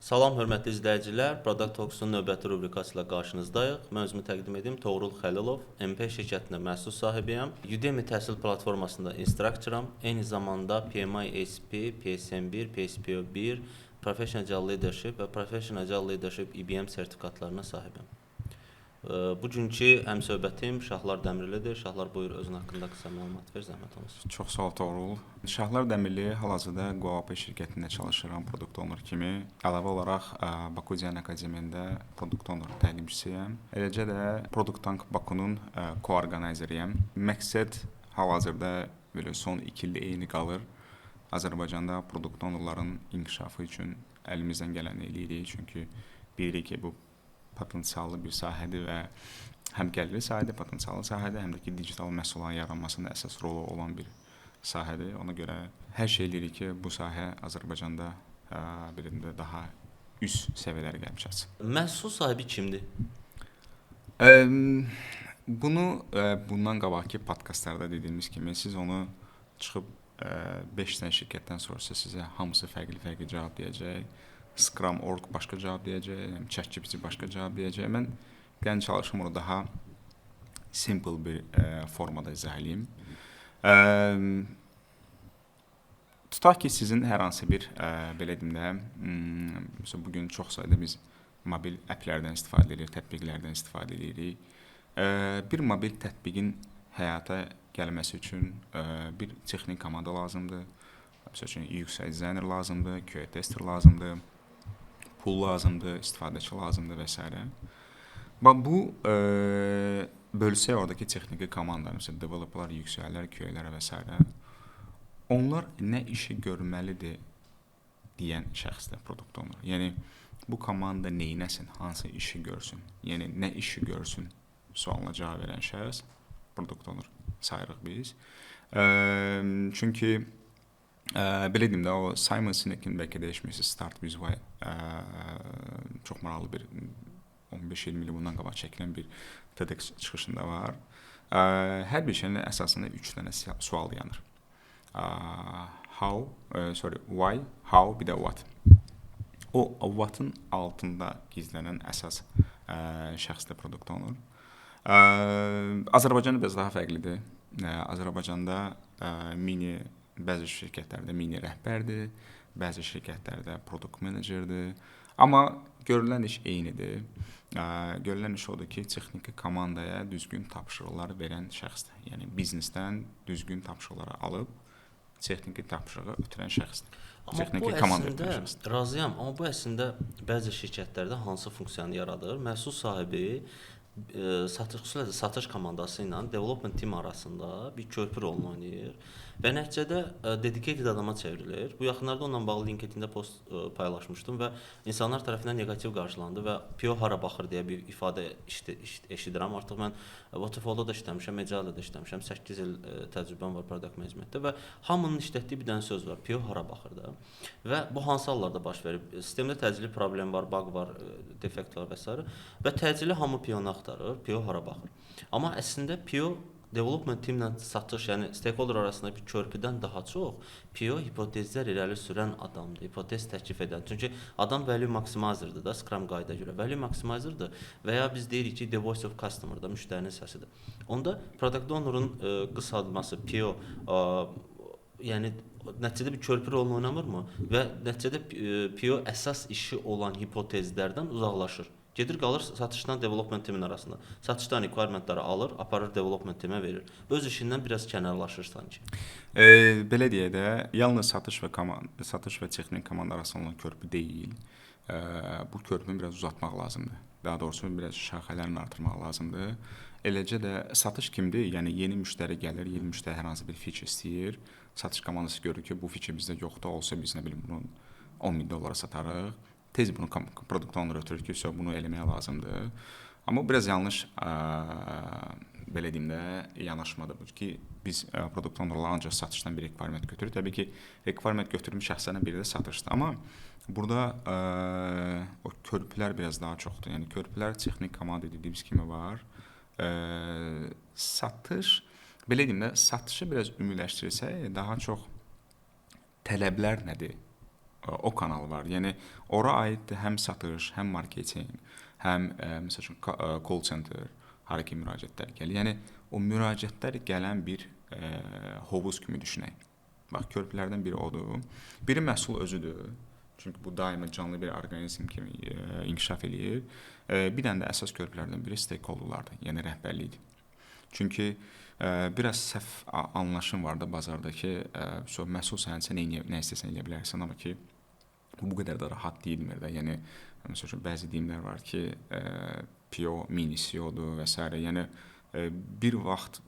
Salam, hörmətli izləyicilər. Product Talks-un növbəti rubrikası ilə qarşınızdayıq. Mən özümü təqdim edim. Toğrul Xəlilov, MP şirkətində məhsul sahibiyəm. Udemy təhsil platformasında instruktoram. Eyni zamanda PMI SP, PSM1, PSPO1, Professional Agile Leadership və Professional Agile Leadership IBM sertifikatlarına sahibəm. Bugünkü həmsöhbətim Şahlar Dəmirlidir. Şahlar, buyur, özün haqqında qısa məlumat ver, zəhmət olsun. Çox sağ ol, Toğrul. Şahlar Dəmirli hal-hazırda QAP şirkətində çalışıram product owner kimi. Əlavə olaraq Baku Diyan Akademiyasında product owner təlimçisiyəm. Eləcə də Product Tank Bakunun co-orqanizeriyəm. Məqsəd hal-hazırda belə son 2 ildə eyni qalır. Azərbaycanda product ownerların inkişafı üçün əlimizdən gələni eləyirik. Çünki bilirik ki, bu potensiallı bir sahədir və həm gəlirli sahədir, potensiallı sahədir, həm də ki, digital məhsulların yaranmasında əsas rolu olan bir sahədir. Ona görə hər şey eləyirik ki, bu sahə Azərbaycanda birində daha üst səviyyələrə gəlib çatsın. Məhsul sahibi kimdir? Bundan qabaqki podkastlarda dediyimiz kimi siz onu çıxıb 5 dənə şirkətdən soruşsa sizə hamısı fərqli cavab deyəcək. Scrum.org başqa cavab deyəcək, ChatGPT başqa cavab deyəcək. Mən gəlin çalışım onu daha simple bir formada izah edeyim. Tutaq ki, sizin hər hansı bir belə deyim də, bugün çox sayda biz mobil applərdən istifadə edirik, tətbiqlərdən istifadə edirik. Bir mobil tətbiqin həyata gəlməsi üçün bir texnik komanda lazımdır. Məsəl üçün UX designer lazımdır, QA tester lazımdır, pul lazımdır, istifadəçi lazımdır və s. Bu bölsək oradakı texniki komanda, məsələn, developerlar, UX-lər, QA-lər və s. Onlar nə işi görməlidir deyən şəxsdir product owner. Yəni bu komanda neynəsin, hansı işi görsün, yəni nə işi görsün sualına cavab verən şəxs product owner sayırıq biz. Çünki belə deyim də, o Simon Sinek'in bəlkə dəyişməsi Start With Why çox maraqlı bir 15-20 il bundan qabaq çəkilən bir TEDx çıxışında var. Hər bir şeyin əsasında 3 dənə sual yanır. Why, how, bir də what. O what'ın altında gizlənən əsas şəxs də product owner. Azərbaycanda biraz daha fərqlidir. Azərbaycanda bəzi şirkətlərdə mini rəhbərdir, bəzi şirkətlərdə product managerdir. Amma görülən iş eynidir. Görülən iş odur ki, texniki komandaya düzgün tapşırıqlar verən şəxsdir. Yəni biznesdən düzgün tapşırıqları alıb texniki tapşırığı ötürən şəxsdir. Texniki komanda ötürən şəxsdir. Razıyam, amma bu əslində bəzi şirkətlərdə hansı funksiyanı yaradır? Məhsul sahibi satış komandası ilə development team arasında bir körpü rolunu oynayır və nəticədə dedicated adama çevrilir. Bu yaxınlarda onunla bağlı LinkedIn-də post paylaşmışdım və insanlar tərəfindən neqativ qarşılandı və PO hara baxır deyə bir ifadə eşidirəm. Artıq mən Waterfall-da da işləmişəm, Agile-da da işləmişəm. 8 il təcrübəm var product managementdə və hamının işlətdiyi bir dənə söz var. PO hara baxır da. Və bu hansı hallarda baş verib? Sistemdə təcili problem var, bug var, defekt var və s. və təcili hamı PO-nu axtarır, PO hara baxır. Amma əslində PO development teamlə satış, yəni stakeholder arasında bir körpüdən daha çox PO hipotezlər irəli sürən adamdır, hipotez təklif edən. Çünki adam value maximizerdir da, Scrum qayda görə. Value maximizerdir və ya biz deyirik ki, the voice of customer da, müştərinin səsidir. Onda product owner'ın qısaltması PO, yəni nəticədə bir körpü rolunu oynamırmı və nəticədə PO əsas işi olan hipotezlərdən uzaqlaşır. Gedir qalır satışla development teamin arasında. Satışdan requirementləri alır, aparır development teamə verir. Öz işindən biraz kənarlaşır sanki. Belə deyək də, yalnız satış və texnik komanda arasında olan körpü deyil. Bu körpünü biraz uzatmaq lazımdır. Daha doğrusu biraz şaxələrini artırmaq lazımdır. Eləcə də satış kimdir? Yəni yeni müştəri gəlir, yeni müştəri hər hansı bir feature istəyir. Satış komandası görür ki, bu feature bizdə yoxdur, olsa biz nə bilim bunu $10,000 satarıq. Tez bunu product owner ötürür ki, bunu eləməyə lazımdır. Amma biraz yanlış belə deyim də yanaşmadır bu ki, biz product ownerlar ancaq satışdan bir requirement götürürük. Təbii ki, requirement götürülmüş şəxslərdən biri də satışdır. Amma burada o körpülər biraz daha çoxdur. Yəni körpülər texnik komanda dediyimiz kimi var. Satış, belə deyim də, satışı biraz ümumiləşdirsək, daha çox tələblər nədir? o kanal var. Yəni ora aiddir həm satış, həm marketinq, həm məsəl üçün call center, hara ki müraciətlər gəlir. Yəni o müraciətlər gələn bir hovuz kimi düşünək. Bax, körpülərdən biri odur. Biri məhsul özüdür. Çünki bu daima canlı bir orqanizm kimi inkişaf eləyir. Bir dənə də əsas körpülərdən biri stakeholderlardır, yəni rəhbərlikdir. Çünki biraz səhv anlaşım var da bazarda ki, məhsul sənətsə nə istəsən eləyə bilərsən, amma ki bu qədər də rahat deyilmir də. Yəni məsələn bəzi deyimlər var ki, PO mini CEO-dur və s. Yəni bir vaxt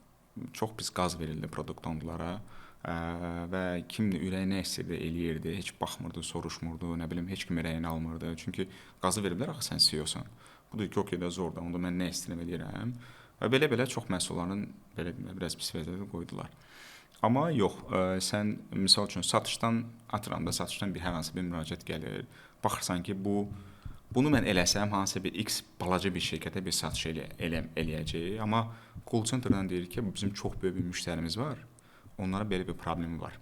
çox pis qaz verildi produkt onlara. Və kimdə ürəyi nə istəyirdi eləyirdi, heç baxmırdı, soruşmurdu, nə bilim, heç kim ürəyini almırdı. Çünki qazı veriblər axı sən CEO-san. Budur ki, okey də zordur, onda mən nə istəyirəm eləyirəm. Və belə çox məhsulların belə biraz pis vəziyyətdə qoydular. Amma yox, sən misal üçün satışdan bir hər hansı bir müraciət gəlir. Baxırsan ki, bunu mən eləsəm hansısa bir X balaca bir şirkətə bir satış eləyəcək. Amma call center-dan deyir ki, bizim çox böyük bir müştərimiz var. Onlara belə bir problemi var.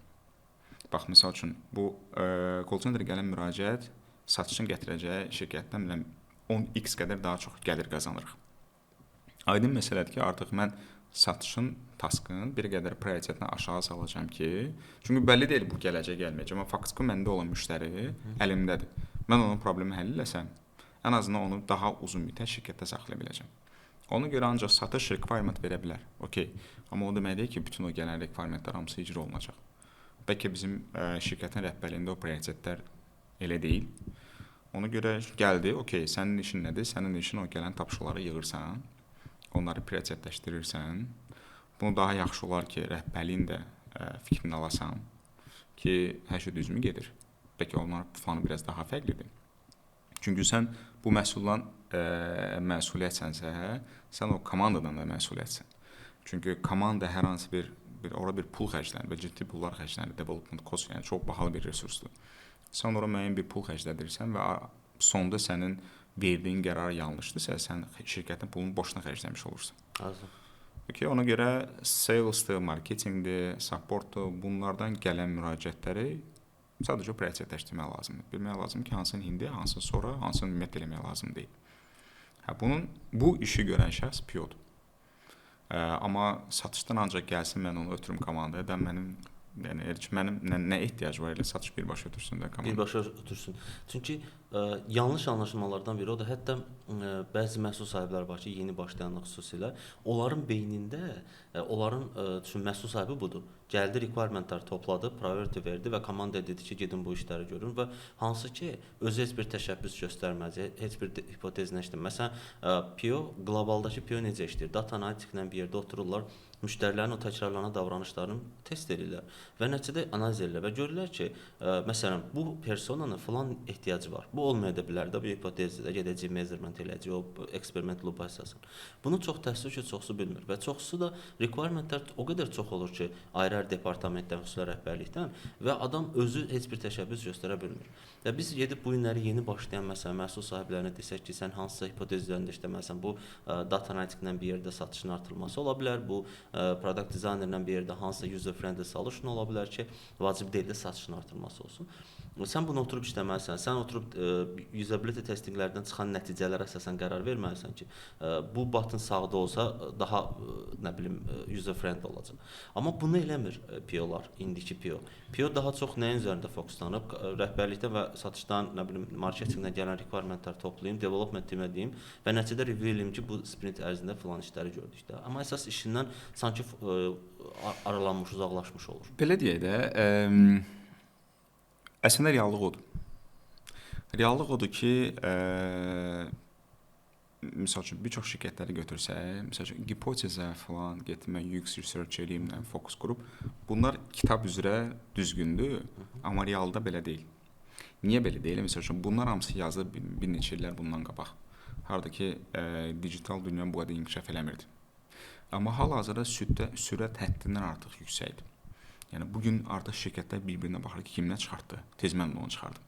Bax, misal üçün, bu call center gələn müraciət satışın gətirəcəyi şirkətdən 10x qədər daha çox gəlir qazanırıq. Aydın məsələdir ki, artıq mən satışın taskın bir qədər prioritetini aşağı salacağam ki, çünki bəlli deyil bu gələcək, gəlməyəcək. Amma faktiki məndə olan müştəri əlimdədir. Mən onun problemi həll eləsəm, ən azından onu daha uzun müddət şirkətdə saxlaya biləcəm. Ona görə ancaq satış requirement verə bilər. Okey. Amma o demək deyil ki, bütün o gələn requirementlər hamısı icra olunacaq. Bəlkə bizim şirkətin rəhbərliyində o prioritetlər elə deyil. Ona görə gəldi, okey, sənin işin nədir? Sənin işin o gələn tapşırıqları yığırsan, onları prioritetləşdirirsən. Bunu daha yaxşı olar ki, rəhbərliyin də fikrini alasan ki, hər şey düzmü gedir. Bəlkə onların planı biraz daha fərqlidir. Çünki sən bu məhsuldan məsuliyyətsənsə, sən o komandadan da məsuliyyətsən. Çünki komanda hər hansı bir ora bir pul xərclənir və ciddi pullar xərclənir. Development cost, yəni çox bahalı bir resursdur. Sən ora müəyyən bir pul xərclədirsən və sonda sənin verdiyin qərar yanlışdırsa, sən şirkətin pulunu boşuna xərcləmiş olursan. Azım. Okay, ona görə salesdir, marketinqdir, supportdur, bunlardan gələn müraciətləri sadəcə prioritetləşdirmək lazımdır. Bilmək lazımdır ki, hansını indi, hansını sonra, hansını ümumiyyətlə eləmək lazım deyil. Bu işi görən şəxs PO-dur. Amma satışdan ancaq gəlsin, mən onu ötürüm komandaya da mənim nə ehtiyac var elə satış birbaşa ötürsün də komanda. Birbaşa ötürsün. Çünki yanlış anlaşılmalardan biri odur. Hətta bəzi məhsul sahibləri var ki, yeni başlayanlar xüsusilə, onların beynində onların məhsul sahibi budur. Gəldi, requirementləri topladı, priority verdi və komandaya dedi ki, gedin bu işləri görün və hansı ki, özü heç bir təşəbbüs göstərməz, heç bir hipotez nəşdir. Məsələn, PO, qlobaldakı PO necə işləyir? Data analitiklə bir yerdə otururlar, müştərilərin o təkrarlanan davranışlarını test edirlər və nəticədə analiz edirlər və görürlər ki, məsələn, bu personanın falan ehtiyacı var. Bu olmaya da bilər də, bu hipotezdə gedəcək, measurement eləyəcək, o eksperiment loop əsasında. Bunu çox təəssüf ki, çoxsu bilmir və çoxsu da requirementlər o qədər çox olur ki, ayrı departamentdən, xüsusilə rəhbərlikdən və adam özü heç bir təşəbbüs göstərə bilmir. Və biz gedib bu günləri yeni başlayan məsələn məhsul sahiblərinə desək ki, sən hansısa hipotez üzərində işləməlisən, bu data analitiklə bir yerdə satışın artırılması ola bilər, bu product designerlə bir yerdə hansısa user friendly solution ola bilər ki, vacib deyil də satışın artırılması olsun. Sən bunu oturub işləməlisən, sən oturub usability testinglərdən çıxan nəticələrə əsasən qərar verməlisən ki, bu button sağda olsa daha nə bilim user friendly olacaq. Amma bunu eləmir PO-lar, indiki PO. PO daha çox nəyin üzərində fokuslanıb, rəhbərlikdən və satışdan, nə bilim, marketinqdən gələn requirementlər toplayım, development teamə deyim və nəticədə review eləyim ki, bu sprint ərzində filan işləri gördük də. Amma əsas işindən sanki aralanmış, uzaqlaşmış olur. Belə deyək də, əslində reallıq odur. Reallıq odur ki, misal üçün bir çox şirkətləri götürsək, misal üçün hipotezə falan getmə, UX research eləyimlə fokus qrup, bunlar kitab üzrə düzgündür, amma realda belə deyil. Niyə belə deyil? Misal üçün bunlar hamısı yazılıb bir neçə illər bundan qabaq. Harda ki, digital dünya bu qədər inkişaf eləmirdi. Amma hal-hazırda sürət həddindən artıq yüksəkdir. Yəni bugün artıq şirkətlər bir-birinə baxır ki, kim nə çıxartdı, tez mən onu çıxardım.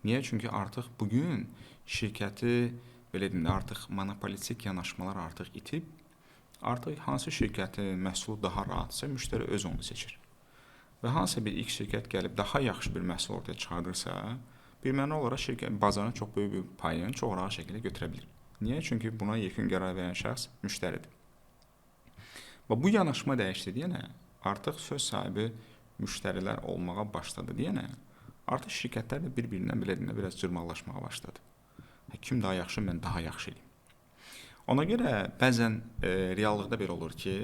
Niyə? Çünki artıq bugün şirkəti belə deyim də artıq monopolistik yanaşmalar artıq itib, artıq hansı şirkətin məhsulu daha rahatsa, müştəri öz onu seçir. və hansısa bir X şirkət gəlib daha yaxşı bir məhsul ortaya çıxardırsa, birmənalı olaraq şirkət bazarın çox böyük bir payını çox rahat şəkildə götürə bilər. Niyə? Çünki buna yekun qərar verən şəxs müştəridir. Və bu yanaşma dəyişdi deyənə, artıq söz sahibi müştərilər olmağa başladı deyənə, artıq şirkətlər də bir-birindən biraz cırmaqlaşmağa başladı. Kim daha yaxşı, mən daha yaxşı eləyim. Ona görə bəzən reallıqda belə olur ki,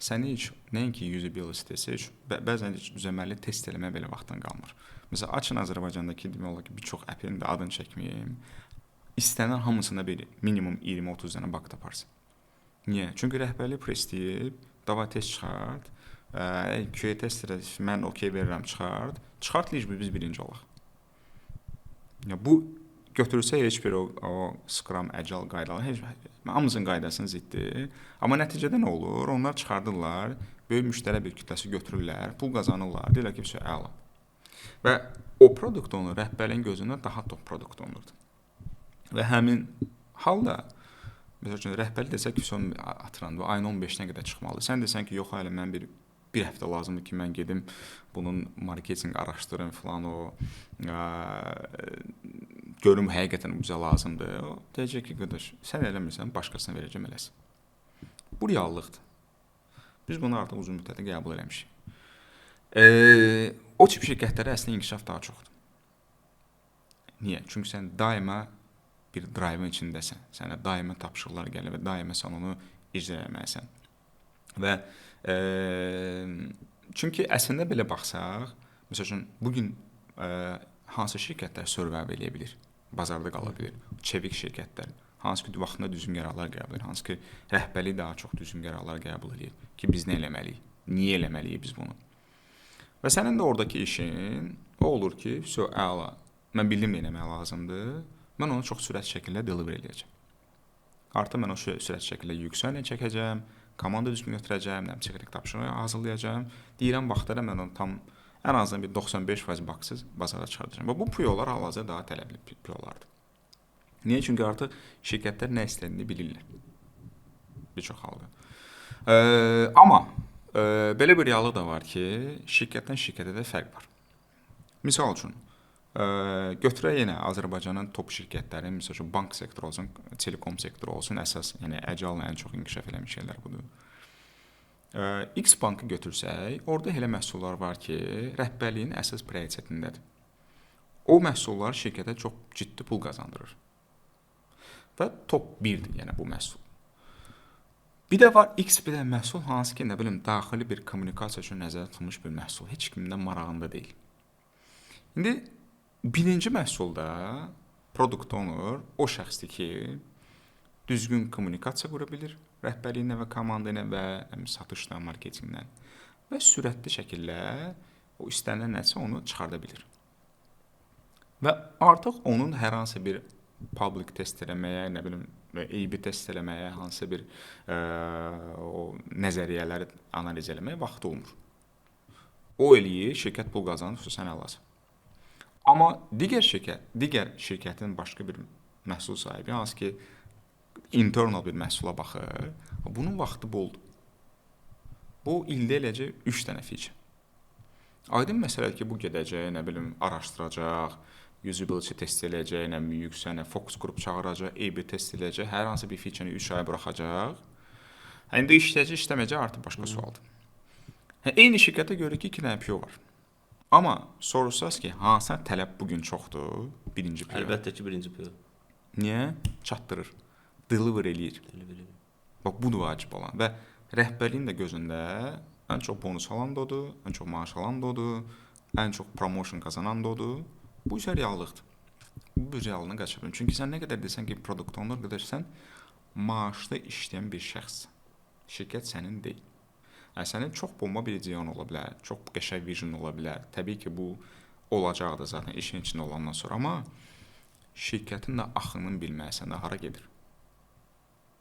səni heç nəinki usability testi, bəzən heç düzəməlli test eləməyə belə vaxtın qalmır. Məsələn, açın Azərbaycandakı demək olar ki, bir çox app'in də adını çəkməyim. İstənilən hamısında bir minimum 20-30 dənə bug taparsın. Niyə? Çünki rəhbərlik presləyib, dava test çıxart, QA testlərə mən okey verirəm, çıxart biz birinci olaq. Bu götürsə heç bir o Scrum, Agile qaydaları, hamısının qaydasını ziddir. Amma nəticədə nə olur? Onlar çıxardırlar, böyük müştəri bir kütləsi götürürlər, pul qazanırlar, deyirlər ki, əla. Və o produkt onu rəhbərin gözündə daha top produkt olurdu. Və həmin halda məsəl üçün rəhbər desə ki, son atıran bu ayın 15-nə qədər çıxmalı. Sən desən ki, yox, hələ mən bir həftə lazımdır ki, mən gedim bunun marketinq araşdırım falan o görüm həqiqətən bizə lazımdır. O deyəcək ki, qardaş, sən eləmirsən, başqasına verəcəm eləsin. Bu reallıqdır. Biz bunu artıq uzun müddətdə qəbul eləmişik. O tip şirkətlərə əslində inkişaf daha çoxdur. Niyə? Çünki sən daima bir drive-ın içindəsən. Sənə daima tapşırıqlar gəlir və daima sən onu icra etməlisən. Və çünki əslində belə baxsaq, məsəl üçün bugün hansı şirkətlər survive eləyə bilir, bazarda qala bilir? Çevik şirkətlər, hansı ki vaxtında düzgün qərarlar qəbul edir, hansı ki rəhbərlik daha çox düzgün qərarlar qəbul edir ki, biz nə eləməliyik, niyə eləməliyik biz bunu? Və sənin də oradakı işin o olur ki, əla, mən bildim nə eləmək lazımdır. Mən onu çox sürət şəkildə deliver eləyəcəm. Artıq mən o sürət şəkildə yüksəllə çəkəcəm, komanda düzgün götürəcəm, texnik tapşırığı hazırlayacağam. Deyirəm vaxtlara mən onu tam ən azından bir 95% baksız bazara çıxardacağam. Və bu PO-lar hal-hazırda daha tələbli PO-lardır. Niyə? Çünki artıq şirkətlər nə istədiyini bilirlər. Bir çox halda. Amma belə bir reallıq da var ki, şirkətdən şirkətə də fərq var. Misal üçün, götürək yenə Azərbaycanın top şirkətləri, məsəl üçün bank sektoru olsun, telekom sektoru olsun, əsas, yəni Agile-la ən çox inkişaf eləmiş şeylər budur. X bankı götürsək, orada elə məhsullar var ki, rəhbərliyin əsas prioritetindədir. O məhsullar şirkətə çox ciddi pul qazandırır. Və top 1-dir, yəni bu məhsul. Bir də var X bir də məhsul, hansı ki, nə bilim, daxili bir kommunikasiya üçün nəzərdə tutulmuş bir məhsul, heç kimin də marağında deyil. İndi birinci məhsulda product owner o şəxsdir ki, düzgün kommunikasiya qura bilir rəhbərliyinə və komandayla və satışla, marketinqlə və sürətli şəkildə o istənilən nəsə onu çıxarda bilir. Və artıq onun hər hansı bir public test eləməyə, nə bilim, A/B test eləməyə, hansı bir o nəzəriyyələri analiz eləməyə vaxtı olmur. O eləyir, şirkət pul qazanır, sən əlasən. Amma digər şirkətin başqa bir məhsul sahibi, hansı ki internal bir məhsula baxır, bunun vaxtı boldur. Bu ildə eləcək 3 dənə feature. Aydın məsələdir ki, bu gedəcək, nə bilim, araşdıracaq, usability test eləyəcək, nə yüksək, focus qrup çağıracaq, A/B test eləyəcək, hər hansı bir feature-ni 3 ay buraxacaq. İndi işləyəcək, işləməyəcək artıq başqa sualdır. Eyni şirkətə görə ki, 2 dənə PO var. Amma soruşsaz ki, hansı tələb bugün çoxdur? Birinci PO. Əlbəttə ki, birinci PO. Niyə? Çatdırır. Deliver eləyir. Bax, budur vacib olan. Və rəhbərliyin də gözündə ən çox bonus alan da odur, ən çox maaş alan da odur, ən çox promotion kazanan da odur. Bu isə reallıqdır. Bu reallığını qaça bilmir. Çünki sən nə qədər desən ki, product owner qədər sən maaşlı işləyən bir şəxssən. Şirkət sənin deyil. Sənin çox bomba bir ideyan ola bilər, çox qəşəng vision ola bilər. Təbii ki, bu olacaqdır zaten işin içində olandan sonra. Amma şirkətin də axının bilməlisən də hara gedir.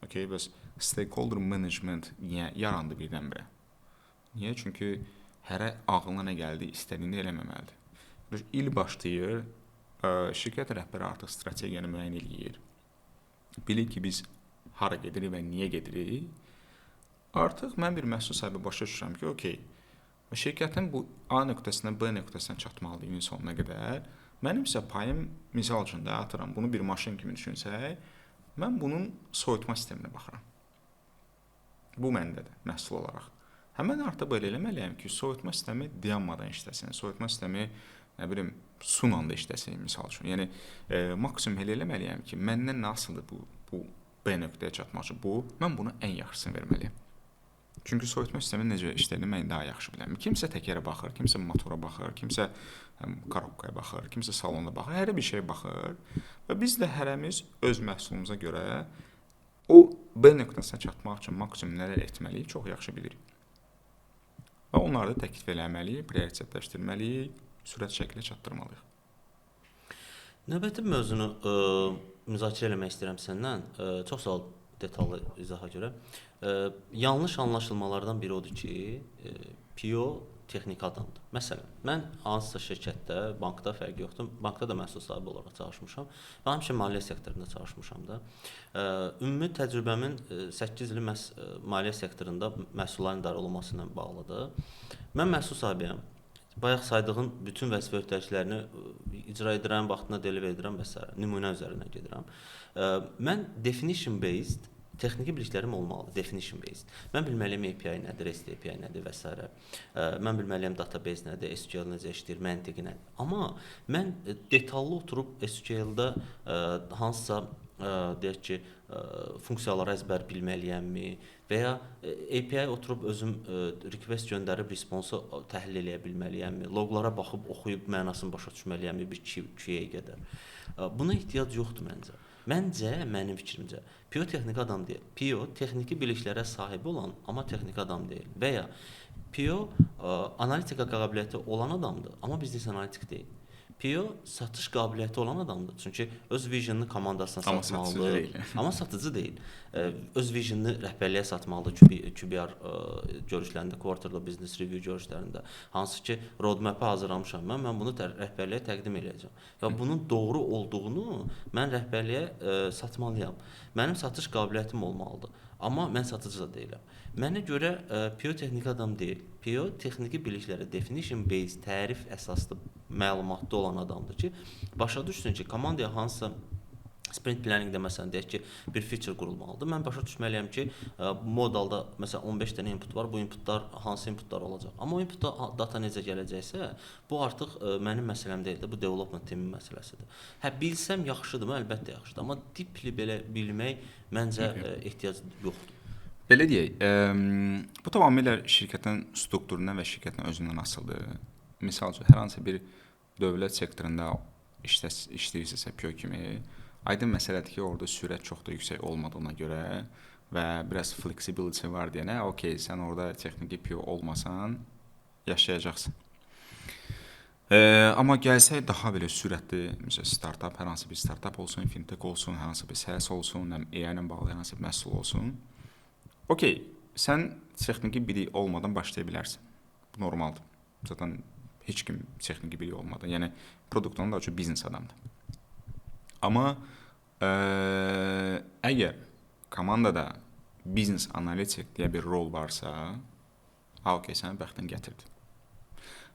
Okay, bəs stakeholder management niyə yarandı birdən-birə? Niyə? Çünki hərə ağlına nə gəldi, istədiyini eləməməlidir. İl başlayır, şirkət rəhbəri artıq strategiyanı müəyyən eləyir. Bilir ki, biz hara gedirik və niyə gedirik. Artıq mən bir məhsul sahibi başa düşürəm ki, okey, Şirkətin bu A nöqtəsindən B nöqtəsinə çatmalıdır ilin sonuna qədər. Mənim isə payım, misal üçün də atıram, bunu bir maşın kimi düşünsək, mən bunun soyutma sisteminə baxıram. Bu məndədir məhsul olaraq. Həmin artıq belə eləməliyəm ki, soyutma sistemi dayanmadan işləsin. Soyutma sistemi nə bilim sunla da işləsin misal üçün. Yəni maksimum elə eləməliyəm ki, məndən nə asılıdır bu B nöqtəyə çatmaq üçün bu, mən buna ən yaxşısını verməliyəm. Çünki soyutma sisteminin necə işlədiyini mən daha yaxşı bilirəm. Kimsə təkərə baxır, kimsə motora baxır, kimsə korobkaya baxır, kimsə salona baxır, hər bir şeyə baxır və biz də hərəmiz öz məhsulumuza görə o B nöqtəsinə çatmaq üçün maksimum nələr etməliyik çox yaxşı bilirik. Və onları da təklif eləməliyik, prioritetləşdirməliyik, sürət şəkildə çatdırmalıyıq. Növbəti mövzunu müzakirə eləmək istəyirəm səndən. Çox sağ ol detallı izaha görə. Yanlış anlaşılmalardan biri odur ki, PO texniki adamdır. Məsələn, mən hansısa şirkətdə, bankda fərqi yoxdur. Bankda da məhsul sahibi olaraq çalışmışam və həmişə maliyyə sektorunda çalışmışam da. Ümumi təcrübəmin 8 ili məhz maliyyə sektorunda məhsulların idarə olunması ilə bağlıdır. Mən məhsul sahibiyəm. Bayaq saydığın bütün vəzifə öhdəliklərini icra edirəm, vaxtında deliver edirəm və s. nümunə üzərindən gedirəm. Mən definition based texniki biliklərim olmalıdır, definition based. Mən bilməliyəm API nədir, REST API nədir və s. Mən bilməliyəm database nədir, SQL necə işləyir, məntiqi nədir. Amma mən detallı oturub SQL-da hansısa deyək ki, funksiyaları əzbər bilməliyəmmi və ya API oturub özüm request göndərib responsu təhlil eləyə bilməliyəmmi, loqlara baxıb oxuyub mənasını başa düşməliyəmmi bir QA qədər. Buna ehtiyac yoxdur məncə. Mənim fikrimcə, PO texniki adam deyil. PO texniki biliklərə sahib olan, amma texniki adam deyil. Və ya PO analitika qabiliyyəti olan adamdır, amma biznes analitik deyil. PO satış qabiliyyəti olan adamdır. Çünki öz visionunu komandasına satmalıdır. Amma satıcı deyil. Öz visionunu rəhbərliyə satmalıdır. QBR görüşlərində, quarterly business review görüşlərində. Hansı ki, roadmap-ı hazırlamışam mən bunu rəhbərliyə təqdim edəcəm. Və bunun doğru olduğunu mən rəhbərliyə satmalıyam. Mənim satış qabiliyyətim olmalıdır. Amma mən satıcı da deyiləm. Mənə görə PO texniki adam deyil. PO texniki biliklərə definition based, tərif əsaslı məlumatlı olan adamdır ki, başa düşsün ki, komandaya hansısa sprint planningdə məsələn deyək ki, bir feature qurulmalıdır. Mən başa düşməliyəm ki, modalda məsələn 15 dənə input var. Bu inputlar hansı inputlar olacaq? Amma o inputda data necə gələcəksə, bu artıq mənim məsələm deyil də, bu development teamin məsələsidir. Bilsəm yaxşıdır, əlbəttə yaxşıdır. Amma deeply belə bilmək məncə ehtiyac yoxdur. Belə deyək, bu tamamilə şirkətin strukturundan və şirkətin özündən asılıdır. Misal üçün, hər hansı bir dövlət sektorunda işləyirsinizsə PO kimi, aydın məsələdir ki, orada sürət çox da yüksək olmadığına görə və biraz flexibility var deyənə, okey, sən orada texniki PO olmasan, yaşayacaqsın. Amma gəlsək daha belə sürətli, məsələn, startup, hər hansı bir startup olsun, fintech olsun, hər hansı bir SaaS olsun, AI ilə bağlı hər hansı bir məhsul olsun, okey, sən texniki bilik olmadan başlaya bilərsən. Bu normaldır. Zaten heç kim texniki bilik olmadan, yəni produktun daha çox biznes adamdır. Amma əgər komandada biznes analitik deyə bir rol varsa, okey, sənə bəxtin gətirdi.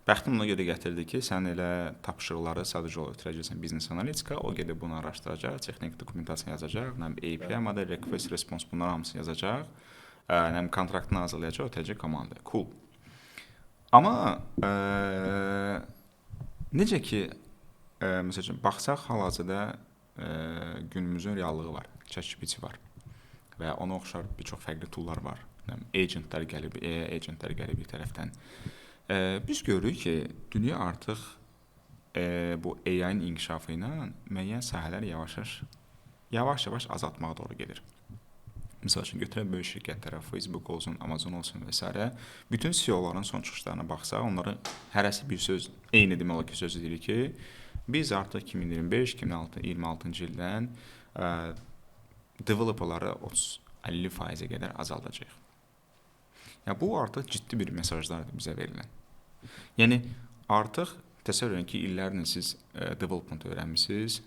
Bəxtin ona görə gətirdi ki, sən elə tapşırıqları sadəcə olaraq ötürəcəksən biznes analitika, o gedib bunu araşdıracaq, texnik dokumentasiya yazacaq, API model, request response bunlar hamısını yazacaq, kontraktını hazırlayacaq, ötəcək komanda. Cool. Amma necə ki, məsələn, baxsaq hal-hazırda günümüzün reallığı var, ChatGPT var və ona oxşar bir çox fərqli toollar var. Agentlər gəlib, AI agentlər gəlib bir tərəfdən. Biz görürük ki, dünya artıq bu AI-nin inkişafı ilə müəyyən sahələr yavaş-yavaş azaltmağa doğru gedir. Misal üçün, götürək böyük şirkətlərə, Facebook olsun, Amazon olsun və s. Bütün CEO-ların son çıxışlarına baxsaq, onların hərəsi bir söz, eyni demək olar ki, söz edir ki, biz artıq 2025-2026-cı ildən developerları 30-50% qədər azaldacaq. Yəni, bu artıq ciddi bir mesajlardır bizə verilən. Yəni, artıq təsəvvür edin ki, illərlə siz development öyrənmişsiniz,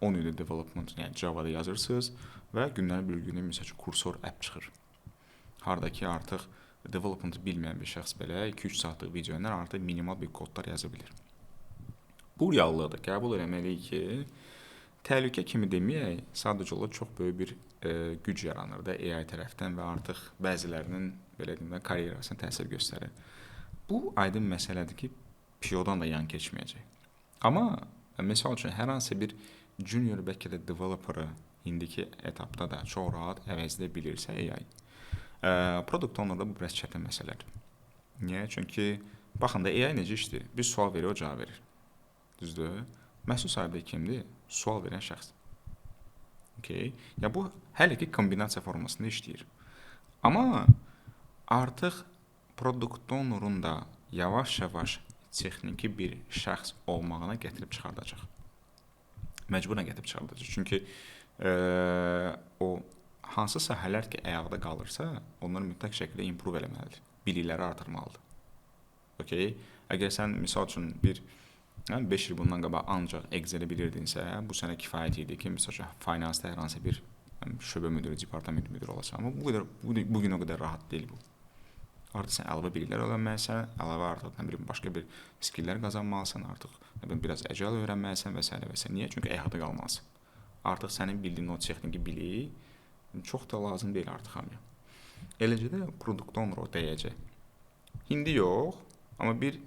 10 ildə development, yəni Java-da yazırsınız və gündən bir günə məsəl üçün kursor app çıxır. Haradakı artıq development bilməyən bir şəxs belə 2-3 saatlıq video ilə artıq minimal bir kodlar yaza bilir. Bu reallıqdır. Qəbul etməliyik ki, təhlükə kimi deməyək, sadəcə olaraq çox böyük bir güc yaranır da AI tərəfdən və artıq bəzilərinin belə deyim də karyerasına təsir göstərir. Bu aydın məsələdir ki, PO-dan da yan keçməyəcək. Amma məsəl üçün hər hansı bir junior bəlkə də developer-ı indiki etapda da çox rahat əvəzləyə bilirsə AI. Product owner-da bu biraz çətin məsələdir. Niyə? Çünki baxın da AI necə işləyir? Bir sual verir, o cavab verir. Düzdür? Məhsul sahibi kimdir? Sual verən şəxs. Okay. Ya bu hələ ki kombinasiya formasında işləyir. Amma artıq product owner-un da yavaş-yavaş texniki bir şəxs olmağına gətirib çıxardacaq. Məcburən gətirib çıxardacaq. Çünki o hansı sahələr ki ayaqda qalırsa, onları mütləq şəkildə improve eləməlidir. Bilikləri artırmalıdır. Okay? Əgər sən misal üçün 5 il bundan qabaq ancaq Excel-i bilirdinsə, bu sənə kifayət idi ki, misal üçün finansda hər hansı bir şöbə müdiri, departament müdiri olasan. Amma bu gün o qədər rahat deyil bu. Artıq sən əlavə biliklər öyrənməlisən, əlavə artıq başqa bir skilllər qazanmalısan, artıq biraz əcəl öyrənməlisən və s. və s. Niyə? Çünki ayaqda qalmalısın. Artıq sənin bildiyin o texniki bilik çox da lazım deyil artıq hamıya. Eləcə də product owner o dəyəcək. İndi yox, amma bir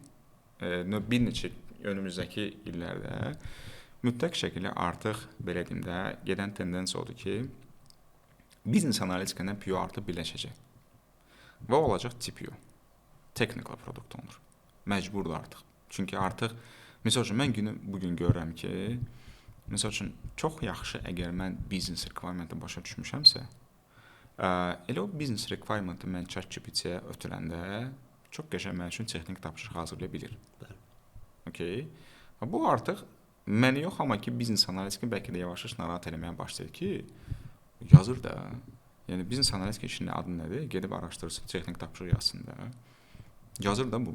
neçə önümüzdəki illərdə mütləq şəkildə artıq belə deyim də gedən tendensiya odur ki, biznes analitiklə PO artıq birləşəcək. Və olacaq TPO, Technical Product Owner. Məcburdur artıq. Çünki artıq, misal üçün, mən bugün görürəm ki, misal üçün, çox yaxşı əgər mən business requirement-ı başa düşmüşəmsə, elə o business requirement-ı mən ChatGPT-yə ötürəndə çox qəşəng mən üçün texnik tapşırıq hazırlaya bilir. Okay. Bu artıq məni yox, amma ki, business analitikini bəlkə də yavaş-yavaş narahat eləməyə başlayır ki, yazır da. Yəni, business analitik işinin adı nədir? Gedib araşdırsın, texnik tapşırıq yazsın da. Yazır da bu.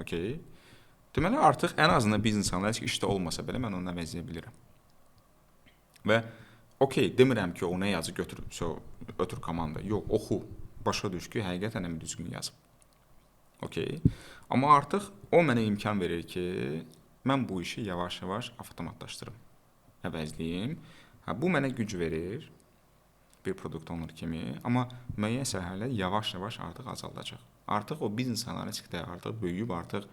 Okay. Deməli, artıq ən azından business analitik işdə olmasa belə mən onu əvəzləyə bilirəm. Və demirəm ki, o nə yazı ötür komanda. Yox, oxu, başa düş ki, həqiqətən əmi düzgün yazıb. Okay. Amma artıq o mənə imkan verir ki, mən bu işi yavaş-yavaş avtomatlaşdırım, əvəzləyim. Bu mənə güc verir. Bir product owner kimi, amma müəyyən sahələr yavaş-yavaş artıq azaldacaq. Artıq o business analitikdə artıq böyüyüb, artıq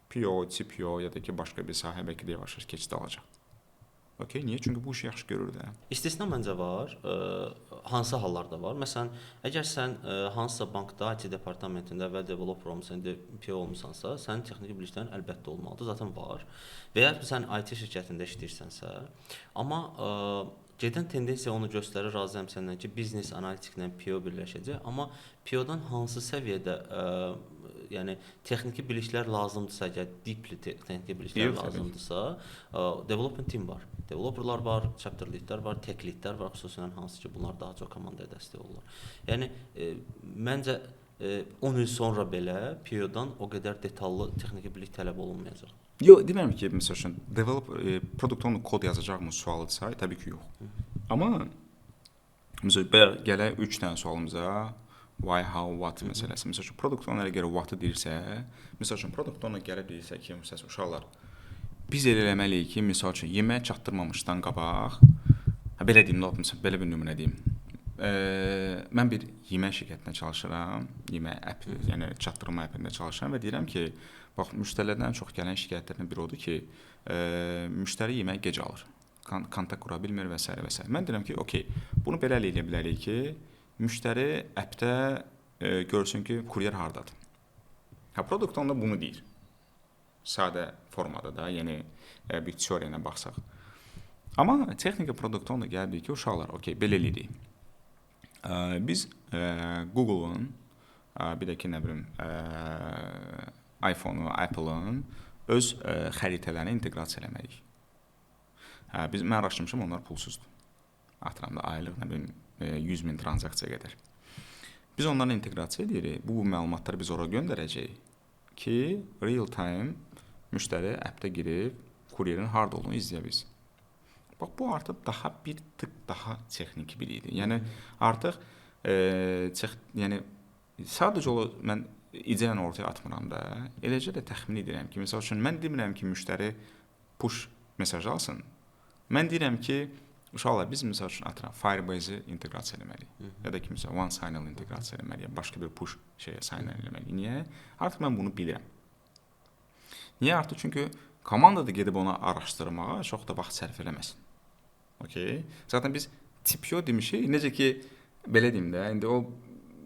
PO, TPO ya da ki, başqa bir sahə bəlkə də yavaş-yavaş keçid alacaq. Okay, niyə? Çünki bu işi yaxşı görür də. İstisna məncə var. Hansı hallarda var? Məsələn, əgər sən hansısa bankda IT departamentində və developer olmusan, PO olmusansa, sənin texniki biliklərin əlbəttə olmalıdır, zaten var. Və ya sən IT şirkətində işləyirsənsə, amma gedən tendensiya onu göstərir, razıyam səndən ki, biznes analitiklə PO birləşəcək, amma PO-dan hansı səviyyədə yəni texniki biliklər lazımdırsa, əgər deeply texniki biliklər lazımdırsa, development team var. Developerlar var, chapter leadlər var, tech leadlər var, xüsusən hansı ki, bunlar daha çox komandaya dəstək olurlar. Yəni məncə 10 il sonra belə PO-dan o qədər detallı texniki bilik tələb olunmayacaq. Yox, demirəm ki, məsəl üçün product owner kod yazacaqmı sualıdsa, təbii ki, yox. Amma məsələn, gələk 3 dənə sualımıza why, how, what məsələsi. Məsəl üçün, product owner əgər what-ı deyirsə, məsəl üçün, product owner gəlib deyirsə ki, məsəl üçün, uşaqlar, biz eləməliyik ki, məsəl üçün, yemək çatdırmamışdan qabaq, belə deyim, belə bir nümunə deyim. Mən bir yemək şirkətində çalışıram, yemək əpi, yəni çatdırma əpində çalışıram və deyirəm ki, bax, müştərilərdən çox gələn şikayətlərdən biri odur ki, müştəri yemək gec alır, kontakt qura bilmir və s. və s. Mən deyirəm ki, okey, bunu belə eləyə bilərik ki, müştəri əpdə görsün ki, kuryer hardadır. Product owner bunu deyir. Sadə formada da, yəni bir teoriya ilə baxsaq. Amma texnika product owner gəlib ki, uşaqlar, okey, belə eləyirik. Biz Google-un, bir də ki, nə bilim, iPhone-u, Apple-ın öz xəritələrini inteqrasiya eləməliyik. Mən araşdırmışam, onlar pulsuzdur. Atıramda aylıq, nə bilim, 100.000 transaksiya qədər. Biz onları inteqrasiya edirik, bu məlumatları biz ora göndərəcəyik ki, real time müştəri əpdə girib, kuryerin harda olduğunu izləyə bilsin. Bax, bu artıq bir tık daha texniki bilikdir. Yəni, artıq sadəcə olaraq mən ideyanı ortaya atmıram da. Eləcə də təxmin edirəm ki, məsəl üçün mən demirəm ki, müştəri push mesaj alsın. Mən deyirəm ki, uşaqlar biz məsəl üçün atıram Firebase-i inteqrasiya etməliyik. Ya da ki, məsələn OneSignal inteqrasiya etməliyik, başqa bir push sign etməliyik. Niyə? Artıq mən bunu bilirəm. Niyə? Artıq çünki komanda da gedib ona araşdırmağa çox da vaxt sərf eləməsin. Okay? Zaten biz TPO demişik. Necə ki, belə deyim də, indi o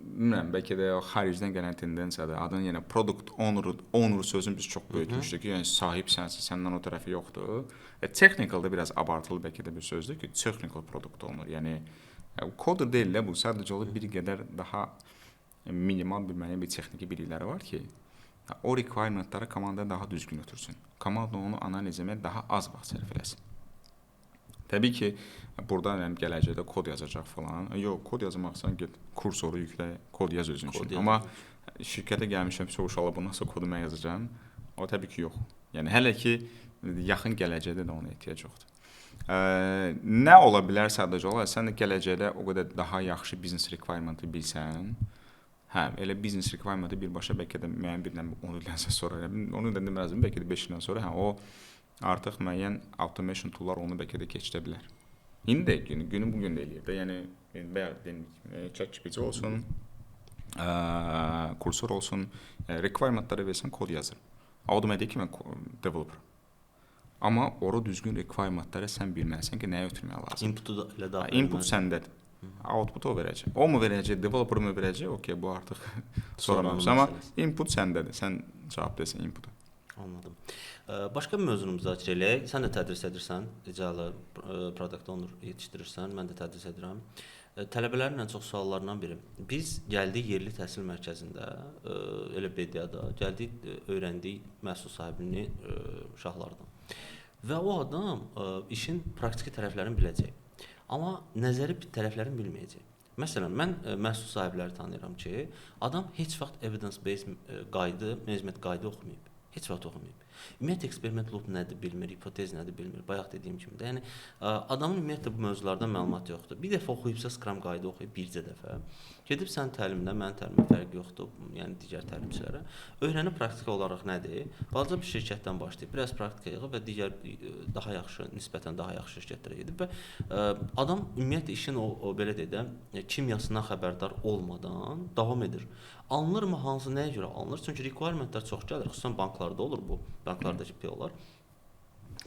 bilmirəm, bəlkə də o xaricdən gələn tendensiyadır. Adın yenə product owner sözünü biz çox böyütmüşdük ki, yəni sahib sənsən, səndən o tərəfi yoxdur. Technical da biraz abartılı bəlkə də bir sözdür ki, technical product owner. Yəni coder deyil də bu, sadəcə olaraq bir qədər daha minimal bir müəyyən bir texniki bilikləri var ki, o requirementları komanda daha düzgün ötürsün. Komanda onu analiz etməyə daha az vaxt sərf eləsin. Təbii ki, burada gələcəkdə kod yazacaq falan. Yox, kod yazmaqsan get kursoru yüklə, kod yaz özün üçün. Amma şirkətə gəlmişəm, uşaqlar bu nasıl kodu mən yazacağam? O təbii ki, yox. Yəni hələ ki yaxın gələcəkdə də ona ehtiyac yoxdur. Nə ola bilər sadəcə olaraq sən də gələcəkdə o qədər daha yaxşı business requirement-ı bilsən. Hə, elə business requirement-ı birbaşa bəlkə də müəyyən birdən 10 ildən sonra, onu da deməzdim, bəlkə də 5 ildən sonra, hə, o artıq müəyyən automation tool'lar onu bəlkə də keçidə bilər. İndi də günü bu gün də eləyir də, yəni bayaq dedik, ChatGPT olsun, kursor olsun, requirement'ları versən kod yazır. Adım edək ki, mən developer. Amma orada düzgün requirement'ları sən bilməlisən ki, nəyə ötürməyə lazım. Input'u da elə daxil. Input səndədir. Output o verəcək. O mu verəcək, developer mu verəcək? Okay, bu artıq soramamış. Amma input səndədir. Sən cavab desən input'a. Anladım. Başqa bir mövzunu müzakirə eləyək. Sən də tədris edirsən, icralı product owner yetişdirirsən, mən də tədris edirəm. Tələbələrin ən çox suallarından biri. Biz gəldik yerli təhsil mərkəzində, elə BDA-da, gəldik, öyrəndik məhsul sahibini uşaqlardan. Və o adam işin praktiki tərəflərini biləcək. Amma nəzəri tərəflərini bilməyəcək. Məsələn, mən məhsul sahibləri tanıyıram ki, adam heç vaxt evidence-based qaydı, management qaydı oxumayıb. Heç vaxt oxumayıb. Ümumiyyətlə eksperiment loop nədir bilmir, hipotez nədir bilmir. Bayaq dediyim kimi də. Yəni adamın ümumiyyətlə bu mövzulardan məlumatı yoxdur. Bir dəfə oxuyubsa Scrum qaydı oxuyub bircə dəfə. Gedib sənin təliminlə mənim təlimimə fərqi yoxdur, yəni digər təlimçilərə. Öyrənib praktiki olaraq nədir? Balaca bir şirkətdən başlayıb, biraz praktika yığıb və digər daha yaxşı, nisbətən daha yaxşı şirkətlərə gedib və adam ümumiyyətlə işin o belə deyək də, kimyasından xəbərdar olmadan davam edir. Alınırmı, hansı nəyə görə alınır? Çünki requirementlər çox gəlir, xüsusən banklarda olur bu, banklardakı PO-lar.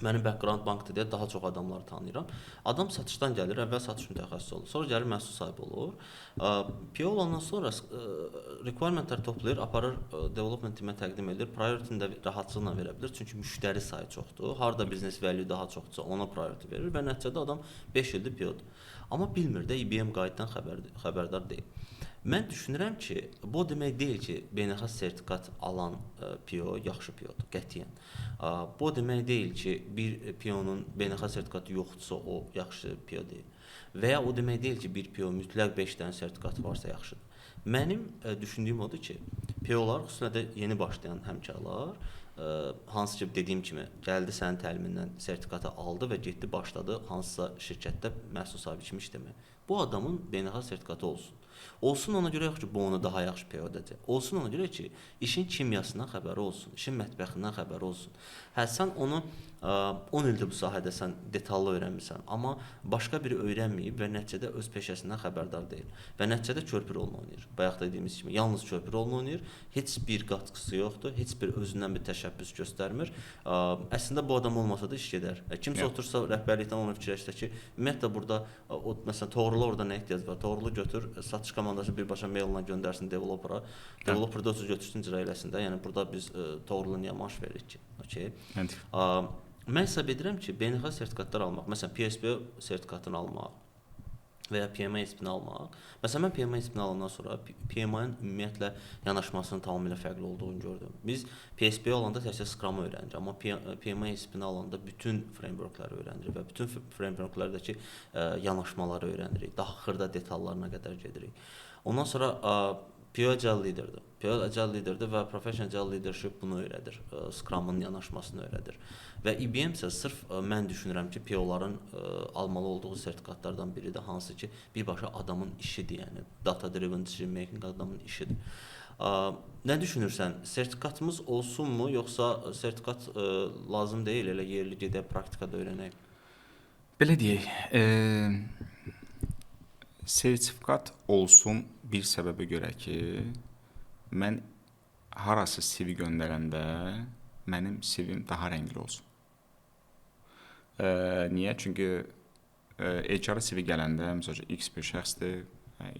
Mənim background bankdır deyə daha çox adamları tanıyıram. Adam satışdan gəlir, əvvəl satış mütəxəssisi olur, sonra gəlir məhsul sahibi olur. PO olandan sonra requirementlər toplayır, aparır development teamə təqdim edir. Priority-ni də rahatlıqla verə bilər, çünki müştəri sayı çoxdur. Harda business value daha çoxdursa ona priority verir və nəticədə adam 5 ildir PO-dur. Amma bilmir də IBM qayıtdan xəbərdar deyil. Mən düşünürəm ki, bu demək deyil ki, beynəlxalq sertifikat alan PO yaxşı PO-dur, qətiyyən. Bu demək deyil ki, bir PO-nun beynəlxalq sertifikatı yoxdursa o yaxşı PO deyil. Və ya o demək deyil ki, bir PO mütləq 5 dənə sertifikatı varsa yaxşıdır. Mənim düşündüyüm odur ki, PO-lar, xüsusən də yeni başlayan həmkarlar, hansı ki dediyim kimi gəldi sənin təlimindən sertifikatı aldı və getdi başladı hansısa şirkətdə məhsul sahibi kimi işləməyə. Bu adamın beynəlxalq sertifikatı olsun. Olsun ona görə yox ki, bu onu daha yaxşı PO edəcək. Olsun ona görə ki, işin kimyasından xəbəri olsun, işin mətbəxindən xəbəri olsun. Hə, sən onu 10 ildir bu sahədə sən detallı öyrənmirsən, amma başqa biri öyrənməyib və nəticədə öz peşəsindən xəbərdar deyil. Və nəticədə körpü rolunu oynayır. Bayaq dediyimiz kimi, yalnız körpü rolunu oynayır, heç bir qatqısı yoxdur, heç bir özündən bir təşəbbüs göstərmir. Əslində bu adam olmasa da iş gedər. Kimsə otursa rəhbərlikdən onu fikirləşsə ki, ümumiyyətlə burada məsələn Toğrulu orada nə ehtiyac var? Toğrulu götür, satış komandası birbaşa mail-la göndərsin developera. Developer da özü götürsün, icra eləsin də. Yəni burada biz Toğrulu niyə maaş veririk ki? Okay. Mən hesab edirəm ki, beynəlxalq sertifikatlar almaq, məsələn PSP sertifikatını almaq və ya PMI SP-ni almaq. Məsələn mən PMI SP-ni alandan sonra PMI-nin ümumiyyətlə yanaşmasının tamamilə fərqli olduğunu gördüm. Biz PSP olanda təkcə Scrum-ı öyrənirik, amma PMI SP-ni alanda bütün frameworkları öyrənirik və bütün frameworklardakı yanaşmaları öyrənirik. Daha xırda detallarına qədər gedirik. Ondan sonra PO Agile liderdir. PL Agile liderdir və Professional Agile Leadership bunu öyrədir. Scrum-ın yanaşmasını öyrədir. Və IBM isə sırf mən düşünürəm ki, PO-ların almalı olduğu sertifikatlardan biridir, hansı ki, birbaşa adamın işidir, yəni data driven decision making adamın işidir. Nə düşünürsən? Sertifikatımız olsunmu, yoxsa sertifikat lazım deyil, elə yerli gedək praktikada öyrənək? Belə deyək, sertifikat olsun bir səbəbə görə ki, mən harası CV göndərəndə mənim CV-m daha rəngli olsun. Niyə? Çünki HR-a CV gələndə, məsəl üçün, X bir şəxsdir,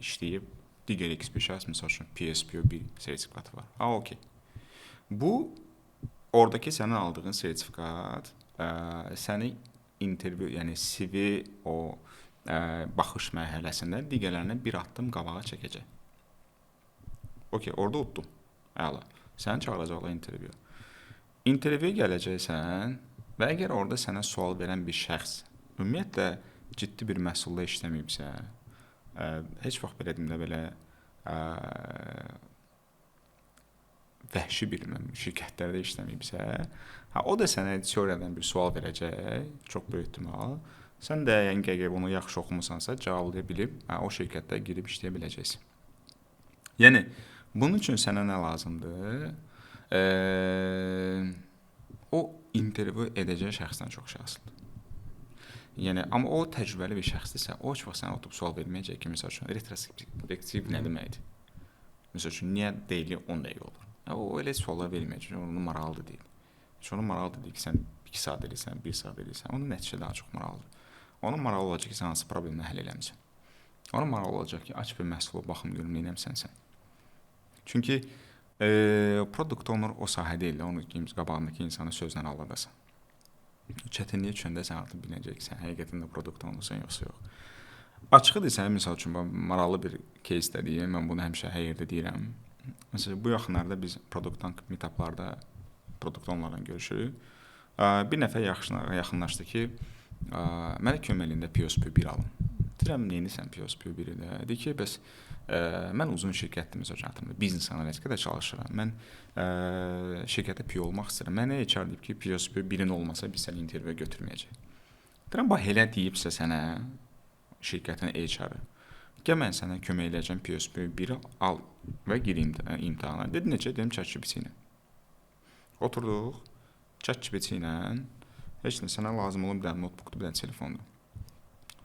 işləyib, digər X bir şəxs, məsəl üçün, PSPO bir sertifikatı var. Okey. Bu, oradakı sənin aldığın sertifikat səni intervyu, yəni CV o baxış mərhələsində digərlərindən bir addım qabağa çəkəcək. Okey, orada utdum. Əla. Səni çağıracaqlar intervyu. İntervyuya gələcəksən və əgər orada sənə sual verən bir şəxs ümumiyyətlə ciddi bir məhsulda işləməyibsə, heç vaxt belə deyim də belə vəhşi bir şirkətlərdə işləməyibsə, o da sənə teoriyadan bir sual verəcək, çox böyük ehtimal. Sən də yəni bunu yaxşı oxumusansa cavablaya bilib o şirkətdə girib işləyə biləcəksən. Yəni bunun üçün sənə nə lazımdır? O intervyu edəcək şəxsdən çox şey asılıdır. Yəni amma o təcrübəli bir şəxsdirsə, o heç vaxt sənə oturub sual verməyəcək ki, məsəl üçün retrospektiv nə deməkdir? Məsəl üçün niyə deyili 10 dəqiqə olur? O elə suallar verməyəcək, onun maraqlıdır deyil. Onun maraqlıdır deyil ki, sən 2 saat edirsən, 1 saat edirsən, onun nəticə daha çox maraqlıdır. Onun maraqlı olacaq ki, sən hansı problemi həll eləmisən. Onun maraqlı olacaq ki, aç bir məhsula baxım görüm nə eləmisən sən. Çünki product owner o sahə deyil, onun qabağındakı insanı sözlə aldadasan. Çətinliyə düşəndə sən artıq biləcəksən, həqiqətən də product ownersan yoxsa yox. Açığı desəm, misal üçün, maraqlı bir case deyim, mən bunu həmişə hər yerdə deyirəm. Məsələn, bu yaxınlarda biz product meetuplarda product ownerlarla görüşürük. Bir nəfər yaxınlaşdı ki, mənə köməkliğində PSP1 alın. Deyirəm, neyinisən PSP1-də? Deyir ki, bəs mən uzun şirkətdir, məsələn, biznes analitikada çalışıram. Mən şirkətdə PO olmaq istəyirəm. Mənə HR deyib ki, PSP1-in olmasa biz səni intervyuya götürməyəcək. Deyirəm, bax, elə deyibsə sənə şirkətin HR-ı, gəl mən sənə kömək eləyəcəm, PSP1-i al və gir imtahana. Dedi, necə? Dedim, ChatGPT ilə. Oturduq, ChatGPT ilə, heç nə sənə lazım olan bir dənə notebookdur, bir dənə telefondur.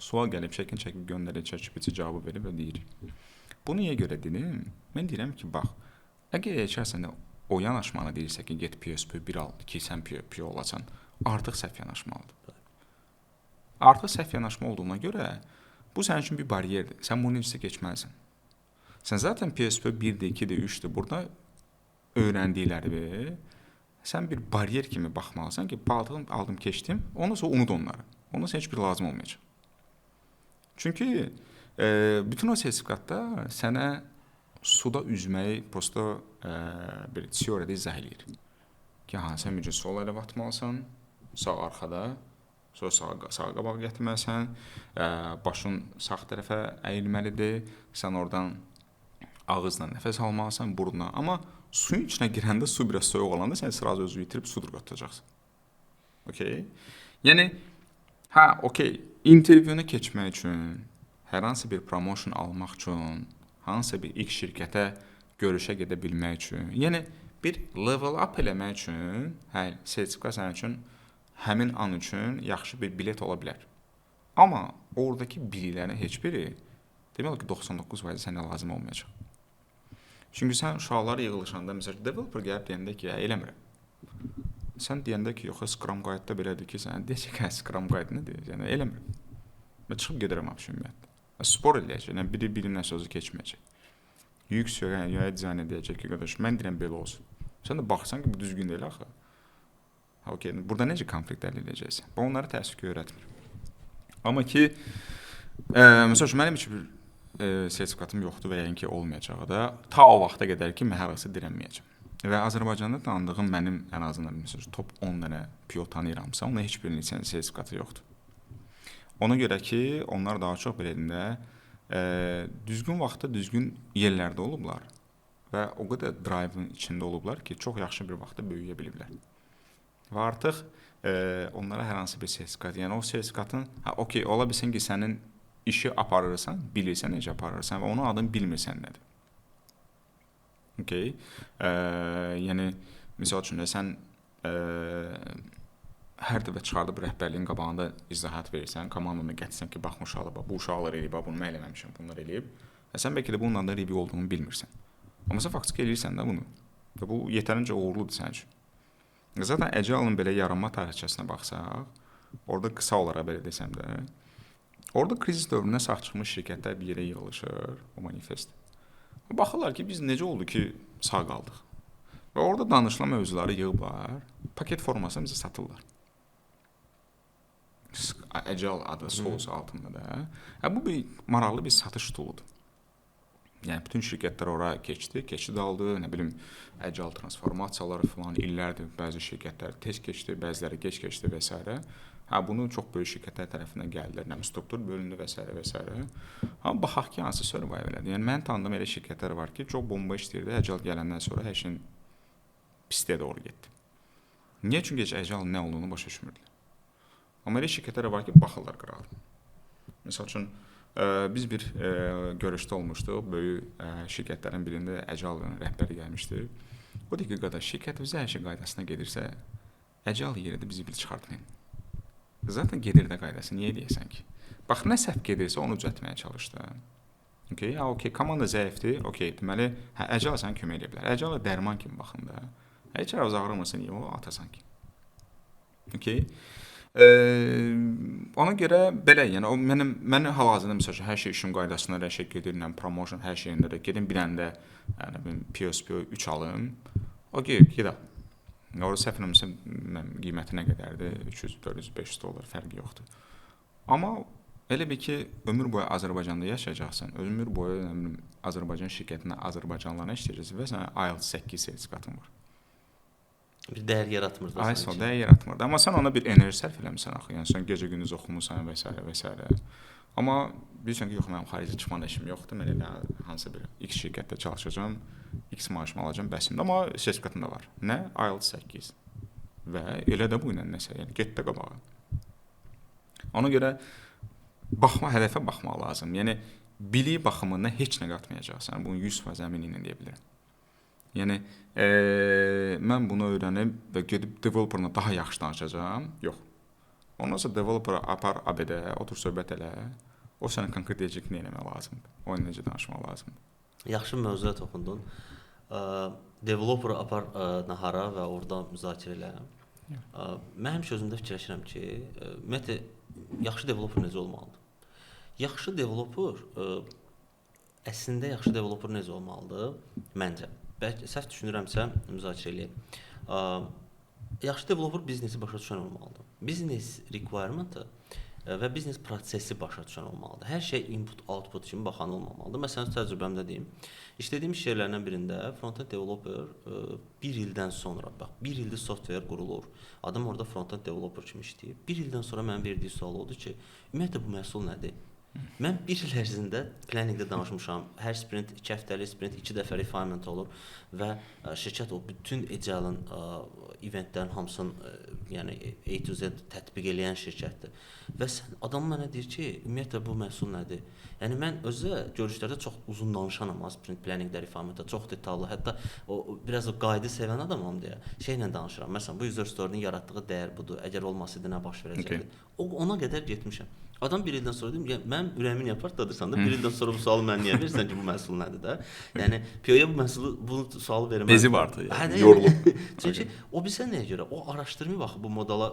Sual gəlib, şəklini çəkib göndərir, ChatGPT cavabı verir və deyir. Bunu niyə görə dedim? Mən deyirəm ki, bax, əgər HR sənə o yanaşmanı deyirsə ki, get PSP1 al ki, sən PO olasan, artıq səhv yanaşmalıdır. Artıq səhv yanaşma olduğuna görə bu sənin üçün bir bariyerdir. Sən bunu necəsə keçməlisən. Sən zaten PSP1-dir, 2-dir, 3-dir. Burada öyrəndikləri sən bir bariyer kimi baxmalısan ki, aldım, keçdim, ondan sonra unut onları. Ondan sonra heç bir lazım olmayacaq. Çünki bütün o sertifikatlar sənə suda üzməyi prosto bir teoriyada izah edir. Ki, sən mücə sol ələ batmalısan, sağ arxada, sonra sağ qabağa gətirməlisən, başın sağ tərəfə əyilməlidir, sən oradan ağızla nəfəs almalısan, burunla. Amma suyun içinə girəndə su biraz soyuq olanda sən sırası özü itirib sudur qatacaqsan. Okay? Yəni, okey, intervyunu keçmək üçün, hər hansı bir promotion almaq üçün, hansısa bir ilk şirkətə görüşə gedə bilmək üçün, yəni bir level up eləmək üçün, sertifikat sənin üçün həmin an üçün yaxşı bir bilet ola bilər. Amma oradakı biliklərin heç biri demək ki, 99% sənə lazım olmayacaq. Çünki sən uşaqlar yığılışanda, məsələn, developer gəlib deyəndə ki, eləmirəm. Sən deyəndə ki, yox, Scrum Guide-da belədir ki, sən deyəcək ki, Scrum Guide nədir? Yəni, eləmirəm. Və çıxıb gedirəm ümumiyyətlə. Spor eləyəcək, yəni biri-birinin sözü keçməyəcək. Yük söyləyən, dizayn edəcək ki, qardaş, mən deyirəm belə olsun. Sən də baxsan ki, bu düzgün deyil axı. Okay, burada necə konflikt əldə edəcəksən? Bu onları təəssüf ki, öyrətmir. Amma ki, məsəl üçün, mənim üçün bir sertifikatım yoxdur və yəni ki, olmayacağı da ta o vaxta qədər ki, mən hər hansı dirənməyəcəm. Və Azərbaycanda tanıdığım mənim ən azından məsəl üçün, top 10 dənə PO tanıyıramsa, onun heç birinin sertifikatı yoxdur. Ona görə ki, onlar daha çox belə deyəndə düzgün vaxtda, düzgün yerlərdə olublar. və o qədər drive-ın içində olublar ki, çox yaxşı bir vaxtda böyüyə biliblər. Və artıq onlara hər hansı bir sertifikat, yəni o sertifikatın, okey, ola bilsin ki, sənin işi aparırsan, bilirsən necə aparırsan və onun adını bilmirsən nədir. Okey. Yəni misal üçün də sən hər dəfə çıxardıb rəhbərliyin qabağında izahat verirsən, komandana gətirsən ki, bax uşaqlar, bu uşaqlar eləyib, bunu mən eləməmişəm, bunlar eləyib. Sən bəlkə də bunun adında review olduğunu bilmirsən. Amma sən faktiki eləyirsən də bunu. Və bu yetərincə uğurludur sənin üçün. Zaten Agile-ın belə yaranma tarixçəsinə baxsaq, orada qısa olaraq belə desəm də, orada krizis dövründə sağ çıxmış şirkətlər bir yerə yığılışır, o manifest. Baxırlar ki, biz necə oldu ki, sağ qaldıq. Və orada danışılan mövzuları yığıblar, paket formasında bizə satırlar. Agile adı solusu altında da. Bu bir maraqlı bir satış tooludur. Yəni bütün şirkətlər ora keçid aldı, nə bilim, Agile transformasiyaları falan illərdir, bəzi şirkətlər tez keçdi, bəziləri geç keçdi və s. Bunu çox böyük şirkətlər tərəfindən gəldilər, nə struktur bölündü və s. və s. Amma baxaq ki, hansı survive elədi. Yəni mən tanıdığım elə şirkətlər var ki, çox bomba işləyirdi, Agile gələndən sonra hər şeyin pisliyə doğru getdi. Niyə? Çünki heç Agile nə olduğunu başa düşmürdülər. Amma elə şirkətlər var ki, baxırlar qırağa. Məsəl üçün biz bir görüşdə olmuşduq, böyük şirkətlərin birində Agile rəhbəri gəlmişdi. O deyir ki, qardaş, şirkət bizə hər şey qaydasına gedirsə, Agile yerində bizi bil çıxartmayın. Zaten gedir də qaydası, niyə deyəsən ki? Bax, nə səhv gedirsə onu düzəltməyə çalışdı. Okey, komanda zəifdir, okey, deməli, Agile sənə kömək edə bilər. Agile dərman kimi baxın da. Heç əvvəz ağrımasın, o atasan ki. Okey. Ona görə belə, yəni mən hal-hazırda məsəl üçün hər şey işin qaydasına hər şey gedir, promotion hər şeyində də gedim bir dənə də PSP 3 alım. Okey, gedək. Orada səhv eləmirəmsə qiyməti nə qədərdir? 300, 400, 500 dollar fərqi yoxdur. Amma elə bir ki, ömür boyu Azərbaycanda yaşayacaqsan, ömür boyu Azərbaycan şirkətinə, Azərbaycanlılarına işləyəcəksən və sənə IELTS 8 sertifikatın var. Bir dəyər yaratmır da sanki. Dəyər yaratmırdı. Amma sən ona bir enerji sərf eləmirsən axı. Yəni sən gecə-gündüz oxumusan və s. və s. Amma bilirsən ki, yox, mənim xaricə çıxma işim yoxdur. Mən elə hansısa bir X şirkətdə çalışacağam, X maaşımı alacağam, bəsimdir. Amma sertifikatım da var. Nə? IELTS 8. Və elə də bu ilə nəsə, yəni get də qabağa. Ona görə hədəfə baxmaq lazım. Yəni bilik baxımından heç nə qatmayacaqsan. Bunu 100% əminliklə deyə bilərəm. Yəni mən bunu öyrənib və gedib developerla daha yaxşı danışacağam. Yox. Ondan sonra developera apar ABD-yə, otur söhbət elə. O sənə konkret deyəcək nə etmək lazımdır. O necə danışmaq lazımdır. Yaxşı mövzuya toxundun. Developera apar nahara və orada müzakirə elə. Mən həmişə özümdə fikirləşirəm ki, ümumiyyətlə yaxşı developer necə olmalıdır? Yaxşı developer əslində yaxşı developer necə olmalıdır? Məncə. Bəlkə səhv düşünürəmsə müzakirə eləyək. Yaxşı developer biznesi başa düşən olmalıdır. Business requirement-ı və biznes prosesi başa düşən olmalıdır. Hər şey input, output kimi baxan olmamalıdır. Məsələn, təcrübəmdə deyim. İşlədiyim iş yerlərindən birində front-end developer bir ildən sonra, bax, bir ildir software qurulur. Adam orada front-end developer kimi işləyir. Bir ildən sonra mənə verdiyi sual oldu ki, ümumiyyətlə bu məhsul nədir? Mən bir il ərzində planningdə danışmışam. Hər sprint 2 həftəlik sprint 2 dəfə refinement olur və şirkət o bütün Agile-ın eventlərin hamısını yəni A to Z tətbiq edən şirkətdir. Və adam mənə deyir ki, ümumiyyətlə bu məhsul nədir? Yəni mən özə görüşlərdə çox uzun danışanam, sprint planningdə, refinementdə çox detallı, hətta biraz o qayda sevən adamam deyə şeylə danışıram. Məsələn, bu user story-nin yaratdığı dəyər budur. Əgər olmasaydı nə baş verəcəkdi? Ona qədər getmişəm. Adam bir ildən sonra deyim, mən ürəyimin yapartdadırsan da, bir ildən sonra bu sualı mən niyə verirsən ki, bu məhsul nədir də? Yəni, PO-ya bu sualı vermək... Bezi vardı, yəni, yorulub. Çünki o bizə nəyə görə? O araşdırmaya baxıb, bu modala,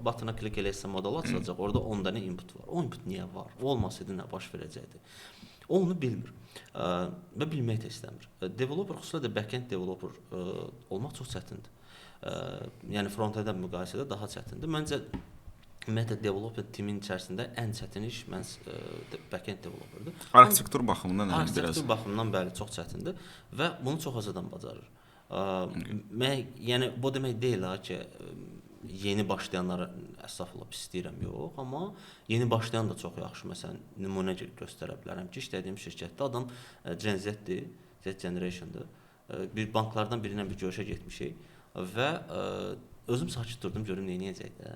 batına klik eləsə modala açılacaq, orada 10 dənə input var. O input niyə var? O olmasaydı nə baş verəcəkdi? O onu bilmir və bilmək də istəmir. Developer, xüsusilə də backend developer olmaq çox çətindir. Yəni, front-endlə müqayisədə daha çətindir. Məncə, ümumiyyətlə, development timin içərisində ən çətin iş backend developerdir. Arxitektur baxımından biraz. Arxitektur baxımından bəli, çox çətindir və bunu çox az adam bacarır. Yəni, bu demək deyil ki, yeni başlayanlara əstəğfurullah pis deyirəm, yox, amma yeni başlayan da çox yaxşı. Məsələn, nümunə göstərə bilərəm ki, işlədiyim şirkətdə adam Gen Z-dir, Z Generation'dır bir banklardan birindən bir görüşə getmişik və özüm sakit durdum, görüm nə edəcək də.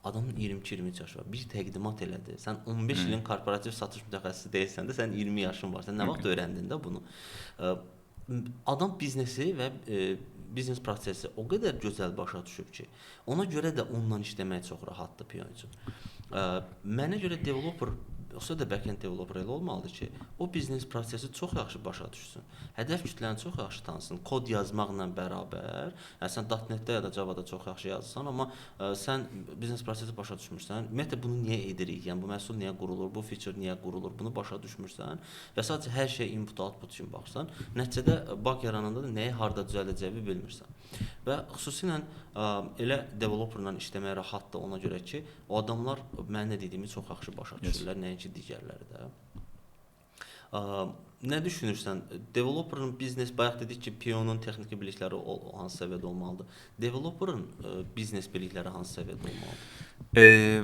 Adamın 22-23 yaşı var. Bir təqdimat elədi. Sən 15 ilin korporativ satış mütəxəssisi deyilsən də, sənin 20 yaşın var. Sən nə vaxt öyrəndin də bunu? Adam biznesi və biznes prosesi o qədər gözəl başa düşüb ki, ona görə də onunla işləmək çox rahatdır piyon üçün. Mənə görə developer, yoxsa da backend developer elə olmalıdır ki, o biznes prosesi çox yaxşı başa düşsün. Hədəf kütləni çox yaxşı tanısın. Kod yazmaqla bərabər, yəni sən .NET-də ya da Java-da çox yaxşı yazırsan, amma sən biznes prosesi başa düşmürsən. Ümumiyyətlə bunu niyə edirik? Yəni bu məhsul niyə qurulur? Bu feature niyə qurulur? Bunu başa düşmürsən və sadəcə hər şey input-output üçün baxsan, nəticədə bug yarananda da nəyi harda düzəldəcəyini bilmirsən. Və xüsusilə elə developerla işləmək rahatdır ona görə ki, o adamlar mən nə dediyimi çox yaxşı başa düşürlər, nəinki digərləri də. Nə düşünürsən? Developerın biznes, bayaq dedik ki, PO-nun texniki bilikləri hansı səviyyədə olmalıdır? Developerın biznes bilikləri hansı səviyyədə olmalıdır?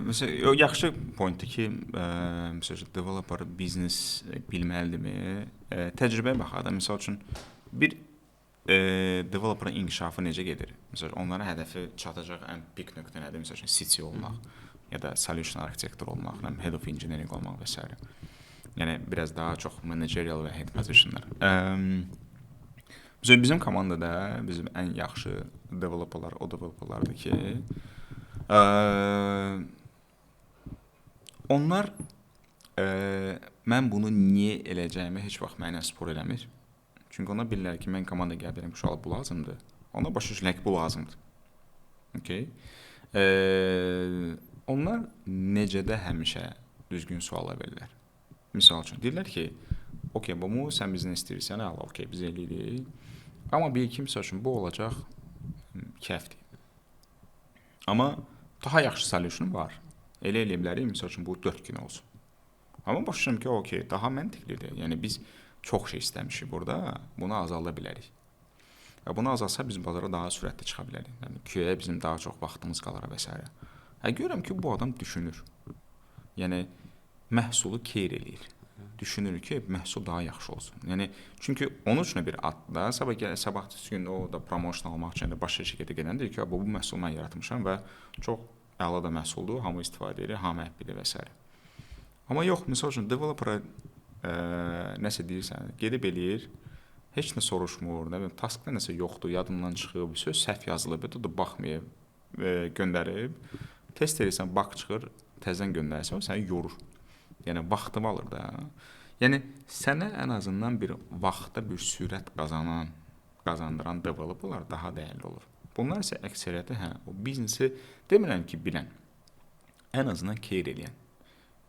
Məsələn, yaxşı pointdir ki, məsələn, developer biznes bilməlidirmi? Təcrübəyə baxar da, məsəl üçün bir developerin inkişafı necə gedir? Məsələn, onların hədəfi çatacaq ən pik nöqtə nədir? Məsələn, CTO olmaq ya da solution architector olmaq, head of engineering olmaq və s. Yəni biraz daha çox managerial və head positionlar. Bizim komandada bizim ən yaxşı developerlar o developerlardır ki, onlar mən bunu niyə eləyəcəyimi heç vaxt mənə spor eləmir. Çünki onlar bilirlər ki, mən komanda qəbul edirəm, uşaqlar bu lazımdır. Onlar başa düşürlər ki, bu lazımdır. Okay? Onlar necədə həmişə düzgün suallar verirlər. Misal üçün, deyirlər ki, okey, bunu sən bizdən istəyirsən, əla, okey, biz eləyirik. Amma bir iki, misal üçün, bu olacaq kəfdir. Amma daha yaxşı solution var. Elə eləyə bilərik, misal üçün, bu 4 gün olsun. Amma başlayıram ki, okey, daha məntiqlidir. Yəni, biz çox şey istəmişik burada, bunu azalda bilərik. Və bunu azalsa biz bazara daha sürətli çıxa bilərik. Yəni, QA-yə bizim daha çox vaxtımız qalar və s. Görürəm ki, bu adam düşünür. Yəni, məhsulu keyr eləyir. Düşünür ki, məhsul daha yaxşı olsun. Yəni, çünki onun üçün bir adda, sabah gün o da promotion almaq üçün də başqa şirkətə gedən deyir ki, bu məhsulu mən yaratmışam və çox əla da məhsuldur, hamı istifadə edir, hamı həbbidir və s. Amma yox, misal üçün, developera nəsə deyirsən, gedib eləyir, heç nə soruşmur, taskda nəsə yoxdur, yadından çıxıb, söz səhv yazılıb, o da baxmayıb, göndərib, test edirsən, bug çıxır, təzədən göndərirsən, o səni yorur. Yəni, vaxtımı alır da. Yəni, sənə ən azından bir vaxtda bir sürət qazandıran developerlar daha dəyərli olur. Bunlar isə əksəriyyəti, o biznesi demirəm ki, bilən, ən azından keyr eləyən.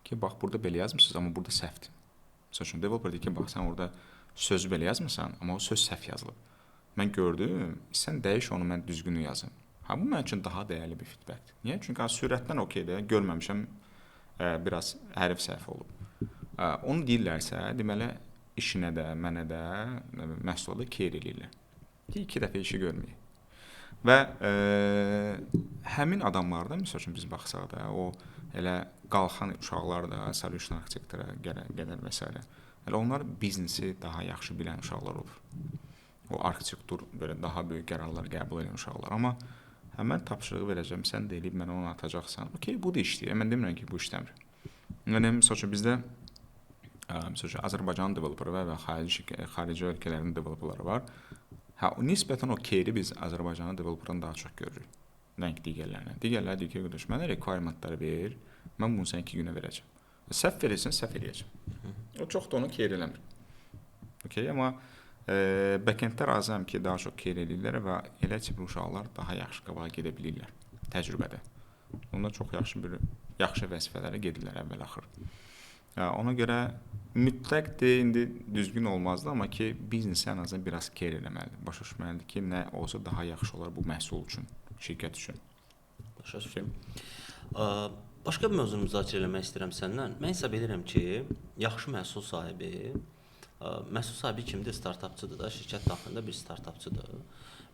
Ki, bax, burada belə yazmışsınız, amma burada səhvdir. Məsəl üçün, developer deyir ki, bax, sən orada sözü belə yazmırsan, amma o söz səhv yazılıb. Mən gördüm, sən dəyiş onu, mən düzgünü yazım. Bu mənim üçün daha dəyərli bir feedbackdir. Niyə? Çünki sürətdən okeydir, görməmişəm, biraz hərf səhv olub. Onu deyirlərsə, deməli, işinə də, mənə də, məhsula da keyr eləyirlər. 2 dəfə işi görməyək. Və həmin adamlarda, misal üçün biz baxsaq da, o elə qalxan uşaqlar da, solution architectora qədər və s. Elə onlar biznesi daha yaxşı bilən uşaqlar olur. O arxitektur belə daha böyük qərarlar qəbul edən uşaqlar. Amma həmən tapşırığı verəcəm, sən də eləyib mənə onu atacaqsan. Okey, bu da işləyir. Mən demirəm ki, bu işləmir. Yəni, misal üçün, bizdə Azərbaycan developeri və xarici ölkələrin developerları var. Nisbətən o keyri biz Azərbaycanın developerdən daha çox görürük. Nəinki digərlərinə. Digərləri deyir ki, qardaş, mənə requirementları ver, mən bunu sən 2 günə verəcəm. Səhv verirsən, səhv eləyəcəm. O çox da onu keyr eləmir. Okay, amma backenddə razıyam ki, daha çox keyr eləyirlər və elə tipli uşaqlar daha yaxşı qabağa gedə bilirlər təcrübədə. Onlar çox yaxşı vəzifələrə gedirlər əvvəl-axır. Ona görə mütləqdir, indi düzgün olmazdı, amma ki, biznesi ən azından biraz keyr eləməlidir. Başa düşməlidir ki, nə olsa daha yaxşı olar bu məhsul üçün, şirkət üçün. Başa düşürəm. Başqa bir mövzunu müzakirə eləmək istəyirəm səndən. Mən hesab edirəm ki, yaxşı məhsul sahibi kimdir? Startapçıdır da, şirkət daxilində bir startapçıdır.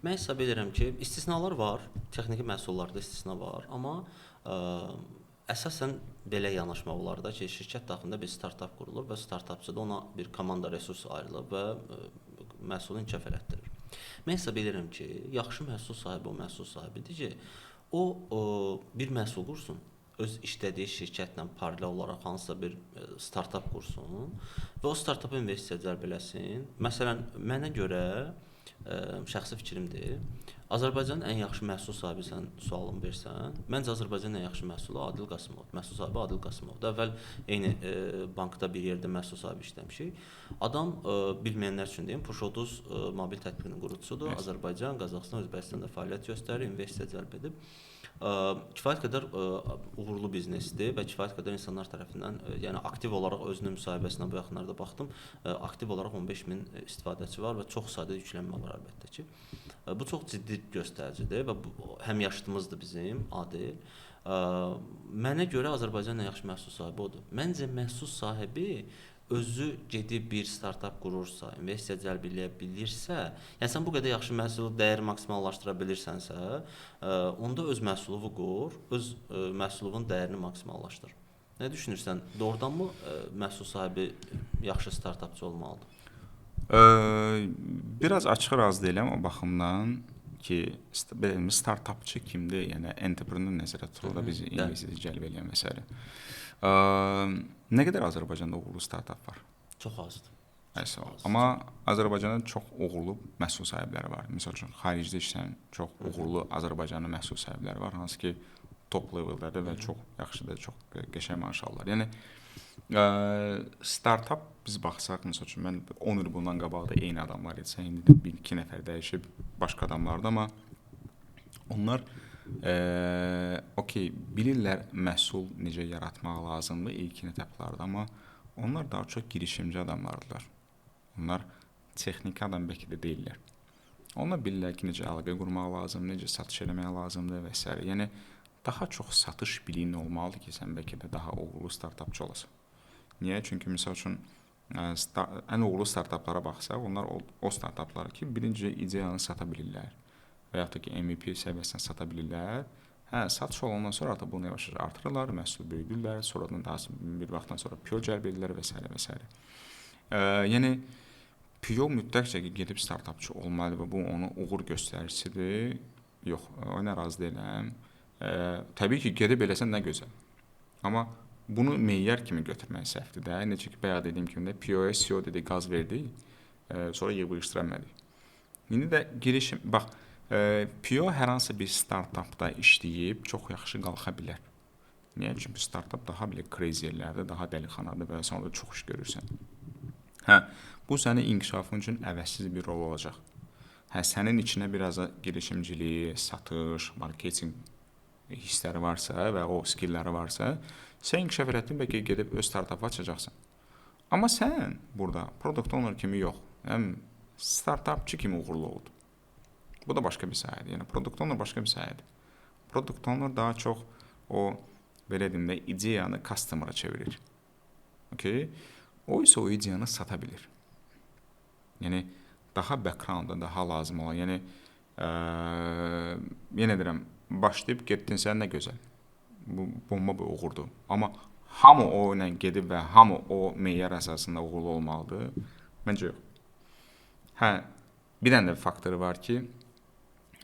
Mən hesab edirəm ki, istisnalar var, texniki məhsullarda istisna var, amma əsasən belə yanaşmaq olar da ki, şirkət daxilində bir startap qurulur və startapçıda ona bir komanda resurs ayrılıb və məhsulu inkişaf elətdirir. Mən hesab edirəm ki, yaxşı məhsul sahibi o məhsul sahibidir ki, o bir məhsul qursun, öz işlədiyi şirkətlə paralel olaraq hansısa bir startap qursun və o startapa investisiya cəlb eləsin. Məsələn, mənə görə şəxsi fikrimdir. Azərbaycanın ən yaxşı məhsul sahibi sən sualını versən, məncə Azərbaycanın ən yaxşı məhsulu Adil Qasımovdur. Məhsul sahibi Adil Qasımovdur. Əvvəl eyni bankda bir yerdə məhsul sahibi işləmişik. Adam bilməyənlər üçün deyim, Push-Oduz mobil tətbiqinin qurucusudur. Yes. Azərbaycan, Qazaxıstan, Özbəkistanda fəaliyyət göstərir, investisiya cəlb edib. Kifayət qədər uğurlu biznesdir və kifayət qədər insanlar tərəfindən, yəni aktiv olaraq özünün müsahibəsinə bu yaxınlarda baxdım, aktiv olaraq 15.000 istifadəçi var və çox sayda yüklənmə var əlbəttə ki. Bu çox ciddi göstəricidir və həm yaşıdımızdır bizim Adil. Mənə görə Azərbaycanın ən yaxşı məhsul sahibi odur. Məncə məhsul sahibi özü gedib bir startap qurursa, investisiya cəlb edə bilirsə, yəni sən bu qədər yaxşı məhsulu dəyəri maksimallaşdıra bilirsənsə, onda öz məhsulunu qur, öz məhsulunun dəyərini maksimallaşdır. Nə düşünürsən? Doğrudanmı məhsul sahibi yaxşı startapçı olmalıdır? Biraz açıq razı deyiləm o baxımdan ki, startapçı kimdir? Yəni entrepreneur nəzərə tutulur da biz investisiya cəlb edən məsələ. Nə qədər Azərbaycanda uğurlu startap var? Çox azdır. Amma Azərbaycanda çox uğurlu məhsul sahibləri var. Məsəl üçün xaricdə işləyən çox uğurlu Azərbaycanlı məhsul sahibləri var, hansı ki top leveldadır və çox yaxşıdır, çox qəşəng maaş alırlar. Yəni startap biz baxsaq, məsəl üçün mən 10 il bundan qabaq da eyni adamlar etsə, indi də 1-2 nəfər dəyişib başqa adamlardır, amma onlar bilirlər məhsul necə yaratmaq lazımdır ilk etaplarda, amma onlar daha çox girişimci adamlardılar. Onlar texniki adam bəlkə də deyirlər. Onlar bilirlər ki, necə əlaqə qurmaq lazımdır, necə satış eləmək lazımdır və s. Yəni daha çox satış biliyin olmalıdır ki, sən bəlkə də daha uğurlu startapçı olasan. Niyə? Çünki məsəl üçün ən uğurlu startaplara baxsaq, onlar o startaplar ki, birinci ideyanı sata bilirlər və yaxud da ki, MVP səviyyəsində sata bilirlər. Satış olandan sonra artıq bunu yavaş-yavaş artırırlar, məhsul böyüdürlər, sonradan daha bir vaxtdan sonra PO cəlb edirlər və s. və s. Yəni PO mütləqcə ki, gedib startapçı olmalıdır və bu onun uğur göstəricisidir. Yox, ona razı deyiləm. Təbii ki, gedib eləsən nə gözəl. Amma bunu meyyər kimi götürmək səhvdir də. Necə ki, bayaq dediyim kimi də PO-ya CEO dedi, qaz verdi, sonra yığışdıranmədik. İndi də girişim, bax, PO hər hansı bir startapda işləyib çox yaxşı qalxa bilər. Niyə? Çünki startap daha belə crazy yerlərdə, daha dəlixanadır və sən orada çox iş görürsən. Bu sənin inkişafın üçün əvəzsiz bir rol olacaq. Sənin içinə biraz girişimcilik, satış, marketinq hissləri varsa və o skillləri varsa, sən inkişaf etdin, bəlkə gedib öz startapı açacaqsan. Amma sən burada product owner kimi yox, həm startapçı kimi uğurlu oldun. Bu da başqa bir sahədir. Yəni product owner başqa bir sahədir. Product owner daha çox o belə deyim də ideyanı customer'a çevirir. Okay? O isə o ideyanı sata bilir. Yəni daha backgroundda daha lazım olan, yəni yenə deyirəm, başlayıb getdin sən nə gözəl. Bu bomba bir uğurdur. Amma hamı o ilə gedib və hamı o meyyər əsasında uğurlu olmalıdır. Məncə yox. Bir dənə də faktoru var ki,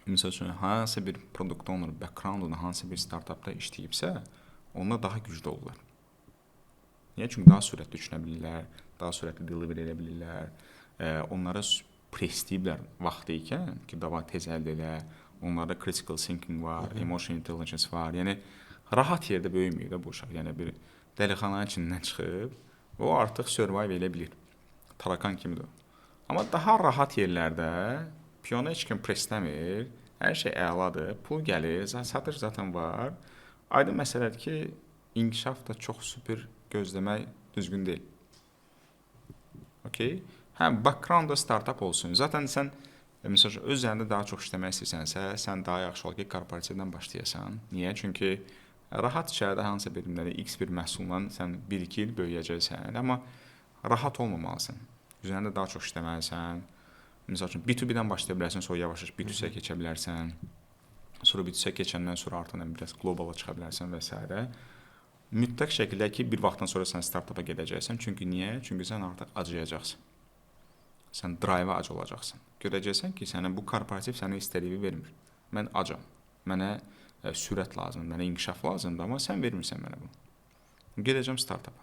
məsəl üçün, hansı bir product owner backgroundunda hansı bir startupda işləyibsə, onlar daha güclü olurlar. Niyə? Çünki daha sürətli düşünə bilirlər, daha sürətli deliver edə bilirlər. Onlara prestiblər vaxtı ikən ki, daha tez əldə elə, onlarda critical thinking var, emotional intelligence var. Yəni, rahat yerdə böyüməyir də bu uşaq. Yəni, bir dəlixananın içindən çıxıb, o artıq survive elə bilir. Tarakan kimidir o. Amma daha rahat yerlərdə piyona heç kim presləmir, hər şey əladır, pul gəlir, satış zaten var. Aydın məsələdir ki, inkişaf da çox super gözləmək düzgün deyil. Okay? Backgroundda startup olsun. Zaten sən məsələn öz üzərində daha çox işləmək istəsənsə, sən daha yaxşı ol ki, korporativdən başlayasan. Niyə? Çünki rahat içəridə hansısa bir X bir məhsulla sən 1-2 il böyüyəcəksən, amma rahat olmamalısan. Üzərində daha çox işləməlisən. Məsəl üçün B2B-dən başlaya bilərsən, sonra yavaş-yavaş B2C-yə keçə bilərsən. Sonra B2C-yə keçəndən sonra artıq biraz globala çıxa bilərsən və s. Mütləq şəkildə ki, bir vaxtdan sonra sən startapa gedəcəksən. Çünki niyə? Çünki sən artıq acıyacaqsan. sən drive-a ac olacaqsan. Görəcəksən ki, sənə bu korporativ sənə istədiyi vermir. Mən acam. Mənə sürət lazımdır, mənə inkişaf lazımdır, amma sən vermirsən mənə bunu. Gedəcəm startapa.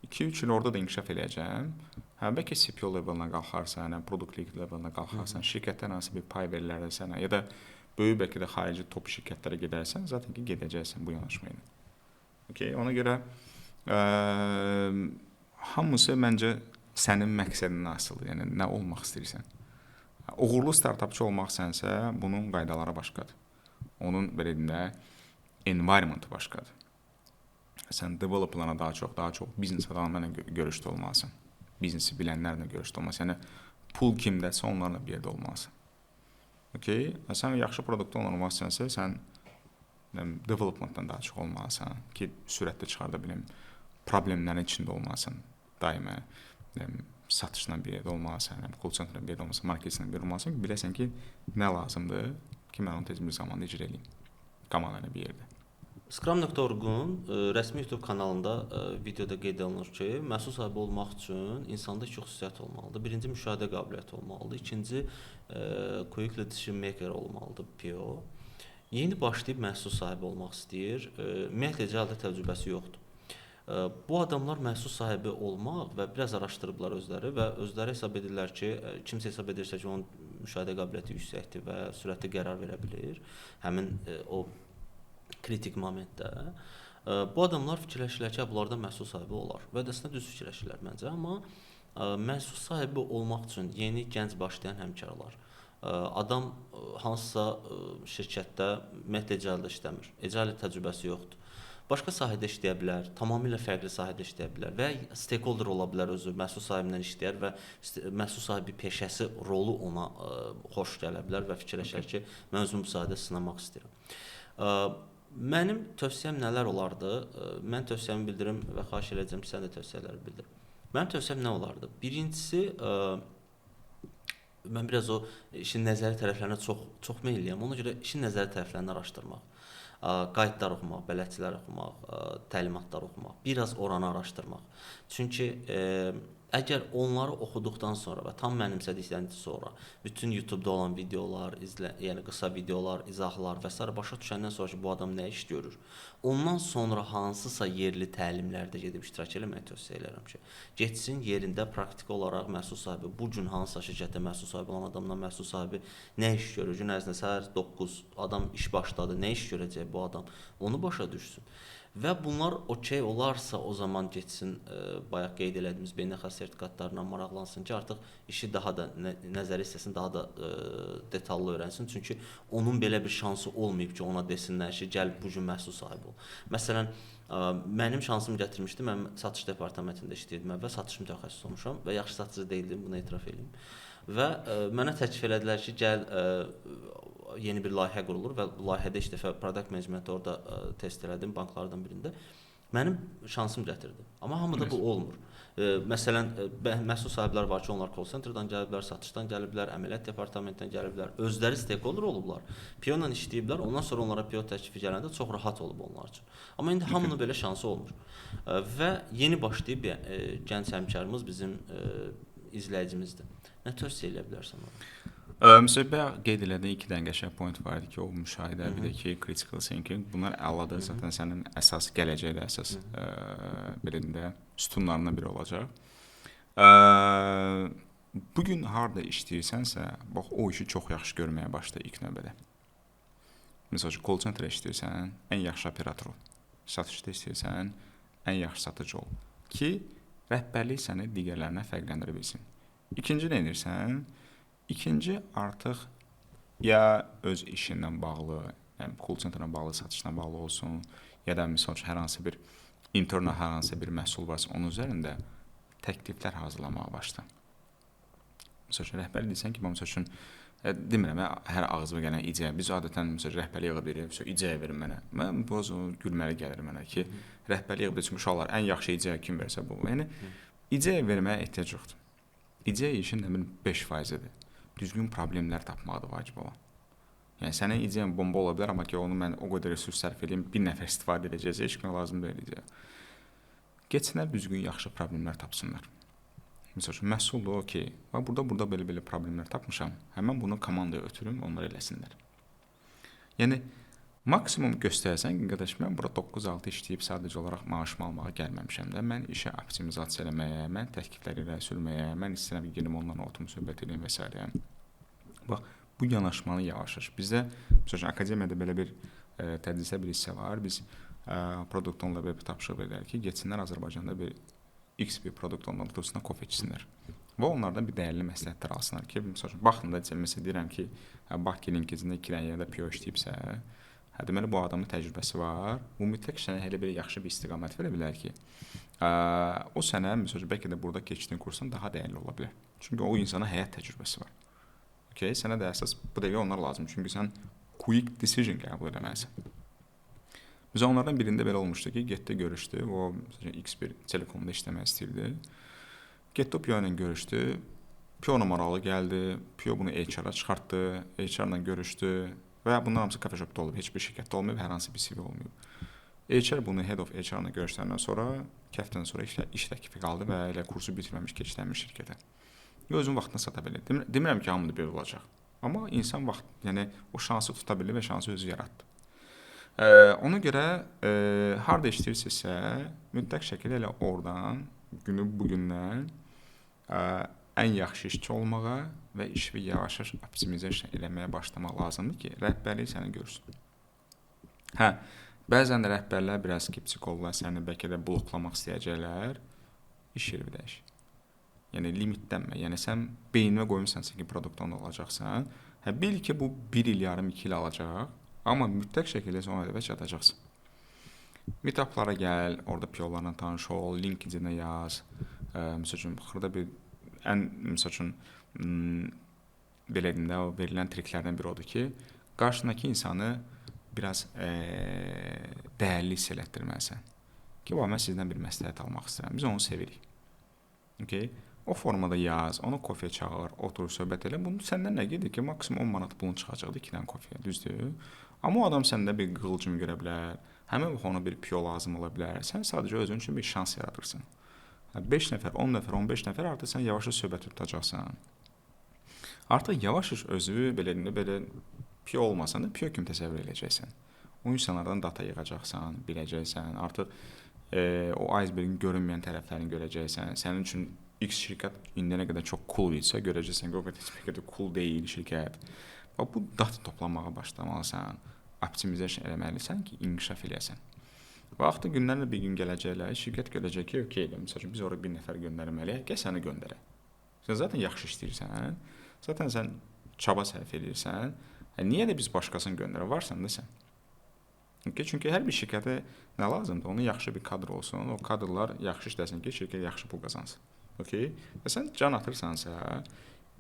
2-3 il orada da inkişaf eləyəcəm. Bəlkə CPO levelına qalxarsan, product lead levelına qalxarsan, şirkətdən hansı bir pay verirlər sənə ya da böyük bəlkə də xarici top şirkətlərə gedərsən, zaten ki gedəcəksən bu yanaşma ilə. Okay, ona görə hamısı məncə sənin məqsədindən asılıdır. Yəni nə olmaq istəyirsən. Uğurlu startapçı olmaq sənsə, bunun qaydaları başqadır. Onun belə deyim də environment başqadır. Sən developerlarla daha çox biznes adamlarla görüşdə olmalısan. Biznesi bilənlərlə görüşdə olmalısan. Yəni pul kimdəsə onlarla bir yerdə olmalısan. Okay? Sən yaxşı produkt olmaq istəyirsən, sən developmentdan daha çox olmalısan ki, sürətlə çıxarda bilim. Problemlərin içində olmalısan. Daima satışla bir yerdə olmalısan, call centerlə bir yerdə olmalısan, marketinlə bir yerdə olmalısan ki, biləsən ki, nə lazımdır ki, mən onu tez bir zamanda icra edeyim. Komandanla bir yerdə. Scrum.org-un rəsmi YouTube kanalında videoda qeyd olunur ki, məhsul sahibi olmaq üçün insanda iki xüsusiyyət olmalıdır. Birinci, müşahidə qabiliyyəti olmalıdır. İkinci, quick decision maker olmalıdır, PO. Yeni başlayıb məhsul sahibi olmaq istəyir. Ümumiyyətlə, icradə təcrübəsi yoxdur. Bu adamlar məhsul sahibi olmaq və biraz araşdırıblar özləri və özləri hesab edirlər ki, kimsə hesab edirsə ki, onun müşahidə qabiliyyəti yüksəkdir və sürətli qərar verə bilir. Həmin o kritik momentdə bu adamlar fikirləşirlər ki, bunlardan məhsul sahibi olar və əslində düz fikirləşirlər məncə, amma məhsul sahibi olmaq üçün yeni gənc başlayan həmkarlar, adam hansısa şirkətdə ümumiyyətlə icradə işləmir, icra təcrübəsi yoxdur. Başqa sahədə işləyə bilər, tamamilə fərqli sahədə işləyə bilər və stakeholder ola bilər özü, məhsul sahibindən işləyər və məhsul sahibi peşəsi rolu ona xoş gələ bilər və fikirləşər ki, mən özümü bu sahədə sınamaq istəyirəm. Mənim tövsiyəm nələr olardı? Mən tövsiyəmi bildirim və xahiş edəcəm ki, sən də tövsiyələri bildir. Mənim tövsiyəm nə olardı? Birincisi, mən biraz o işin nəzəri tərəflərinə çox meylliyəm. Ona görə işin nəzəri tərəflərini araşdırmaq, qaydalar oxumaq, bələdçilər oxumaq, təlimatlar oxumaq, biraz oranı araşdırmaq. Çünki əgər onları oxuduqdan sonra və tam mənimsədikdən sonra bütün YouTube-da olan videolar, yəni qısa videolar, izahlar və s. başa düşəndən sonra ki, bu adam nə iş görür, ondan sonra hansısa yerli təlimlərdə gedib iştirak eləməyi tövsiyə edirəm ki, getsin yerində praktiki olaraq məhsul sahibi, bu gün hansısa şirkətdə məhsul sahibi olan adamdan məhsul sahibi nə iş görür, gün ərzində səhər 9 adam iş başladı, nə iş görəcək bu adam, onu başa düşsün. Və bunlar okey olarsa o zaman getsin bayaq qeyd elədiyimiz beynəlxalq sertifikatlarla maraqlansın ki, artıq işi daha da nəzəri hissəsini daha da detallı öyrənsin. Çünki onun belə bir şansı olmayıb ki, ona desinlər ki, gəl bu gün məhsul sahibi ol. Məsələn, mənim şansım gətirmişdi, mən satış departamentində işləyirdim və satış mütəxəssisi olmuşam və yaxşı satıcı deyildim, bunu etiraf edeyim. Və mənə təklif elədilər ki, gəl yeni bir layihə qurulur və layihədə ilk dəfə product management orada test elədim banklardan birində. Mənim şansım gətirdi. Amma hamıda bu olmur. Məsələn, məhsul sahibləri var ki, onlar call center'dan gəliblər, satışdan gəliblər, əməliyyat departamentindən gəliblər, özləri stakeholder olublar, PO ilə işləyiblər, ondan sonra onlara PO təklifi gələndə çox rahat olub onlar üçün. Amma indi hamının belə şansı olmur. Və yeni başlayıb gənc həmkarımız bizim izləyicimizdir. Nə tövsiyə edə bilərsən ona? Məsələn, qeyd elədiyin 2 dənə qəşəng point var idi ki, o müşahidə, bir də ki, critical thinking. Bunlar əladır, zaten sənin əsas gələcəkdə əsas belə də sütunlarından biri olacaq. Bugün harda işləyirsənsə, bax o işi çox yaxşı görməyə başla ilk növbədə. Məsələn, call center işləyirsən, ən yaxşı operator ol. Satışda istəyirsən, ən yaxşı satıcı ol ki, rəhbərlik səni digərlərinə fərqləndirə bilsin. İkinci nə edirsən? İkinci artıq ya öz işindən bağlı, yəni call centerlə bağlı, satışla bağlı olsun, ya da misal üçün hər hansı bir interna hər hansı bir məhsul varsa, onun üzərində təkliflər hazırlamağa başla. Misal üçün rəhbərlik deyirsən ki, misal üçün demirəm, hər ağzıma gələn ideya, biz adətən misal rəhbərlik yığı veririk, ideya verin mənə. Mən bu gülməli gəlir mənə ki, rəhbərlik yığı çünki uşaqlar ən yaxşı ideya kim versə bu. Yəni ideya verməyə ehtiyac yoxdur. İdeya işin 5%-dir. Düzgün problemlər tapmaqdır vacib olan. Yəni sənin ideyan bomba ola bilər, amma ki onu mən o qədər resurs sərf edeyim, bir nəfər istifadə edəcəksə, heç kimə lazım deyil ideya. Getsinlər düzgün yaxşı problemlər tapsınlar. Məsəl üçün məhsuldur, okey. Və burada belə problemlər tapmışam. Həmin bunu komandaya ötürüm, onlar eləsinlər. Yəni maksimum göstərsən, qardaş mən bura 9-6 işləyib sadəcə olaraq maaşımı almağa gəlməmişəm də. Mən işə optimizasiya eləməyə, mən təklifləri irəli sürməyə, mən istəyirəm ki, gedim onlarla oturum söhbət edeyim və s. Bax, bu yanaşmanı yavaş-yavaş. Bizdə məsələn akademiyada belə bir tədrisə bir hissə var. Biz produkt onlara belə bir tapşırıq veririk ki, getsinlər Azərbaycanda bir X bir produkt onların kursuna kofe içsinlər. Və onlardan bir dəyərli məsləhətlər alsınlar ki, məsələn, baxın da məsələn deyirəm ki, bax ki, LinkedIn-də 2 dənə yerdə PO işləyibsə, deməli bu adamın təcrübəsi var. Bu mütləq sənə elə bir yaxşı bir istiqamət verə bilər ki, o sənə məsələn bəlkə də burada keçdiyin kursun daha dəyərli ola bilər. Çünki o insana həyat təcrübəsi var. Okay, sənə də əsas bu dəqiqə onlar lazım. Çünki sən quick decision qəbul etməlisən. Biz onlardan birində belə olmuşdu ki, getdi görüşdü. O məsələn X1 telekomda işləmək istirdi. Getdi PO ilə görüşdü. PO numaralı gəldi. PO bunu HR-a çıxartdı. HR-la görüşdü və bunlar hamısı kafe shopda olub. Heç bir şirkətdə olmayıb, hər hansı bir CV olmayıb. HR bunu head of HR-la görüşdəndən sonra, kəfdən sonra iş təklifi qaldı və elə kursu bitirməmiş keçdənmiş şirkətə. Özün vaxtını sata bilir. Demirəm ki, hamıda belə olacaq. Amma insan vaxt, yəni o şansı tuta bilir və şansı özü yaratdı. Ona görə harda işləyirsinizsə, mütləq şəkildə elə oradan günü bugündən ən yaxşı işçi olmağa və işi yavaş-yavaş optimizasiya eləməyə başlamaq lazımdır ki, rəhbərlik səni görsün. Bəzən də rəhbərlər biraz skeptik olurlar, səni bəlkə də bloklamaq istəyəcəklər, iş yeri dəyişir. Yəni limitlənmə. Yəni sən beyninə qoymusansa ki, produktdan olacaqsan, bil ki, bu 1 il yarım 2 il alacaq, amma mütləq şəkildə son hədəfə çatacaqsan. Meetuplara gəl, orada PO-larla tanış ol, LinkedIn-ə yaz. Məsəl üçün xırda bir məsəl üçün belə deyim də, o verilən triklərdən biri odur ki, qarşındakı insanı biraz dəyərli hiss elətdirməlisən. Ki, mən sizdən bir məsləhət almaq istəyirəm. Biz onu sevirik. Okay? O formada yaz, onu kofeyə çağır, otur, söhbət elə. Bunu səndən nə gedir ki, maksimum 10 manat pulun çıxacaqdı 2 dənə kofeyə, düzdür? Amma o adam səndə bir qığılcım görə bilər, həmin vaxt ona bir PO lazım ola bilər. Sən sadəcə özün üçün bir şans yaradırsan. 5 nəfər, 10 nəfər, 15 nəfər artıq sən yavaş-yavaş söhbət tutacaqsan. Artıq yavaş-yavaş özü belə PO olmasan da PO kimi təsəvvür edəcəksən. O insanlardan data yığacaqsan, biləcəksən. Artıq o icebergin görünməyən tərəflərini görəcəksən. Sənin üçün X şirkət indiyənə qədər çox cool isə görəcəksən ki, o qədər cool deyil şirkət. Bu data toplanmağa başlamalısan, optimizasiya eləməlisən ki, inkişaf eləyəsən. Vaxtı günlərlə bir gün gələcəklər, şirkət görəcək ki, okeydir, məsələn, biz ora bir nəfər göndərməliyik, gəl səni göndərək. Sən zaten yaxşı işləyirsən, zaten sən çaba sərf edirsən, niyə də biz başqasını göndərə varsan da sən? Çünki hər bir şirkətə nə lazımdır? Onun yaxşı bir kadr olsun, o kadrlar yaxşı işləsin ki, şirkət yaxşı pul qazansın. Okay? Və sən can atırsansa,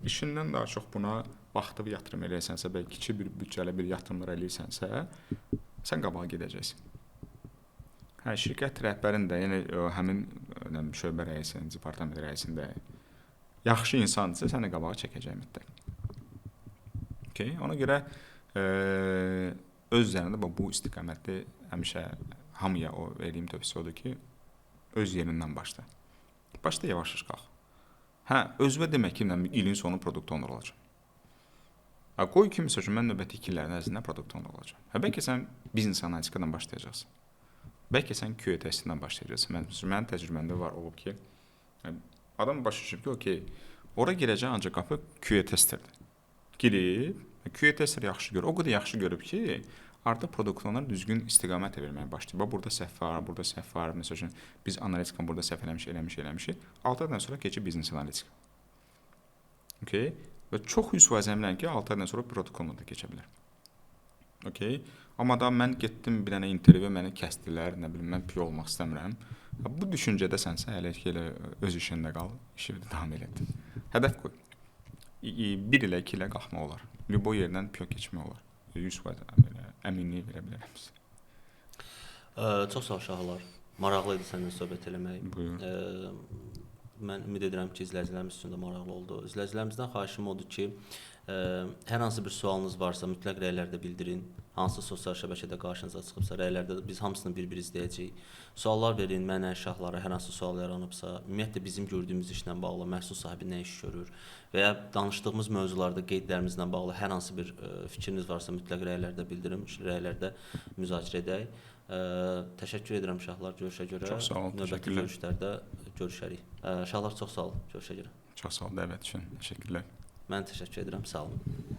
işindən daha çox buna vaxtı yatırım eləyirsənsə, bəlkə kiçik bir büdcəli bir yatırımlar eləyirsənsə, sən qabağa gedəcəksən. Şirkət rəhbərin də, yəni həmin şöbə rəisinin, departament rəisinin də yaxşı insandırsa, səni qabağa çəkəcək mütləq. Okay? Ona görə öz üzərində bu istiqamətdə həmişə hamıya o verdiyim tövsiyə odur ki, öz yerindən başla. Başda yavaş-yavaş qalx. Özünə demək ki, ilin sonu produkt owner olacaq. Qoy ki, məsəl üçün, mən növbəti 2 illərin ərzində produkt owner olacaq. Bəlkə sən biznes analitikadan başlayacaqsın. Bəlkə sən QA testindən başlayacaqsın. Mənim təcrübəmdə var olub ki, adam başa düşüb ki, okey, ora girəcək ancaq qapı QA testerdir. Girib, QA tester yaxşı görür. O qədər yaxşı görüb ki, artıq produkt owner düzgün istiqamət verməyə başlayıb. Burada səhv var, burada səhv var. Məsəl üçün, biz analitikan burada səhv eləmişik. 6 aydan sonra keçib biznes analitika. Okay? Və çox 100% əminəm ki, 6 aydan sonra produkt owner da keçə bilər. Okay? Amma da mən getdim bir dənə intervyu, məni kəsdilər, nə bilim, mən PO olmaq istəmirəm. Bu düşüncədə sənsə hələ ki, öz işində qal, işi davam elət. Hədəf qoy. 1 ilə 2 ilə qalxmaq olar. Lübo yerdən PO keçmək olar. 100% əminlik verə bilərəm sizə. Çox sağ ol Şahlar. Maraqlı idi səninlə söhbət eləmək. Mən ümid edirəm ki, izləyicilərimiz üçün də maraqlı oldu. İzləyicilərimizdən xahişim odur ki, hər hansı bir sualınız varsa mütləq rəylərdə bildirin. hansı sosial şəbəkədə qarşınıza çıxıbsa, rəylərdə biz hamısını bir-bir izləyəcəyik. Suallar verin mənə, şahlara, hər hansı sual yaranıbsa, ümumiyyətlə bizim gördüyümüz işlə bağlı məhsul sahibi nə iş görür və ya danışdığımız mövzularda qeydlərimizlə bağlı hər hansı bir fikriniz varsa mütləq rəylərdə bildirin, rəylərdə müzakirə edək. Təşəkkür edirəm şahlar görüşə görə. Çox sağ olun, Növbəti təşəkkürlər. görüşlərdə görüşərik. Şahlar çox sağ olun görüşə görə. Çox sağ olun dəvət üçün. Təşəkkürlər. Mən təşəkkür edirəm, sağ olun.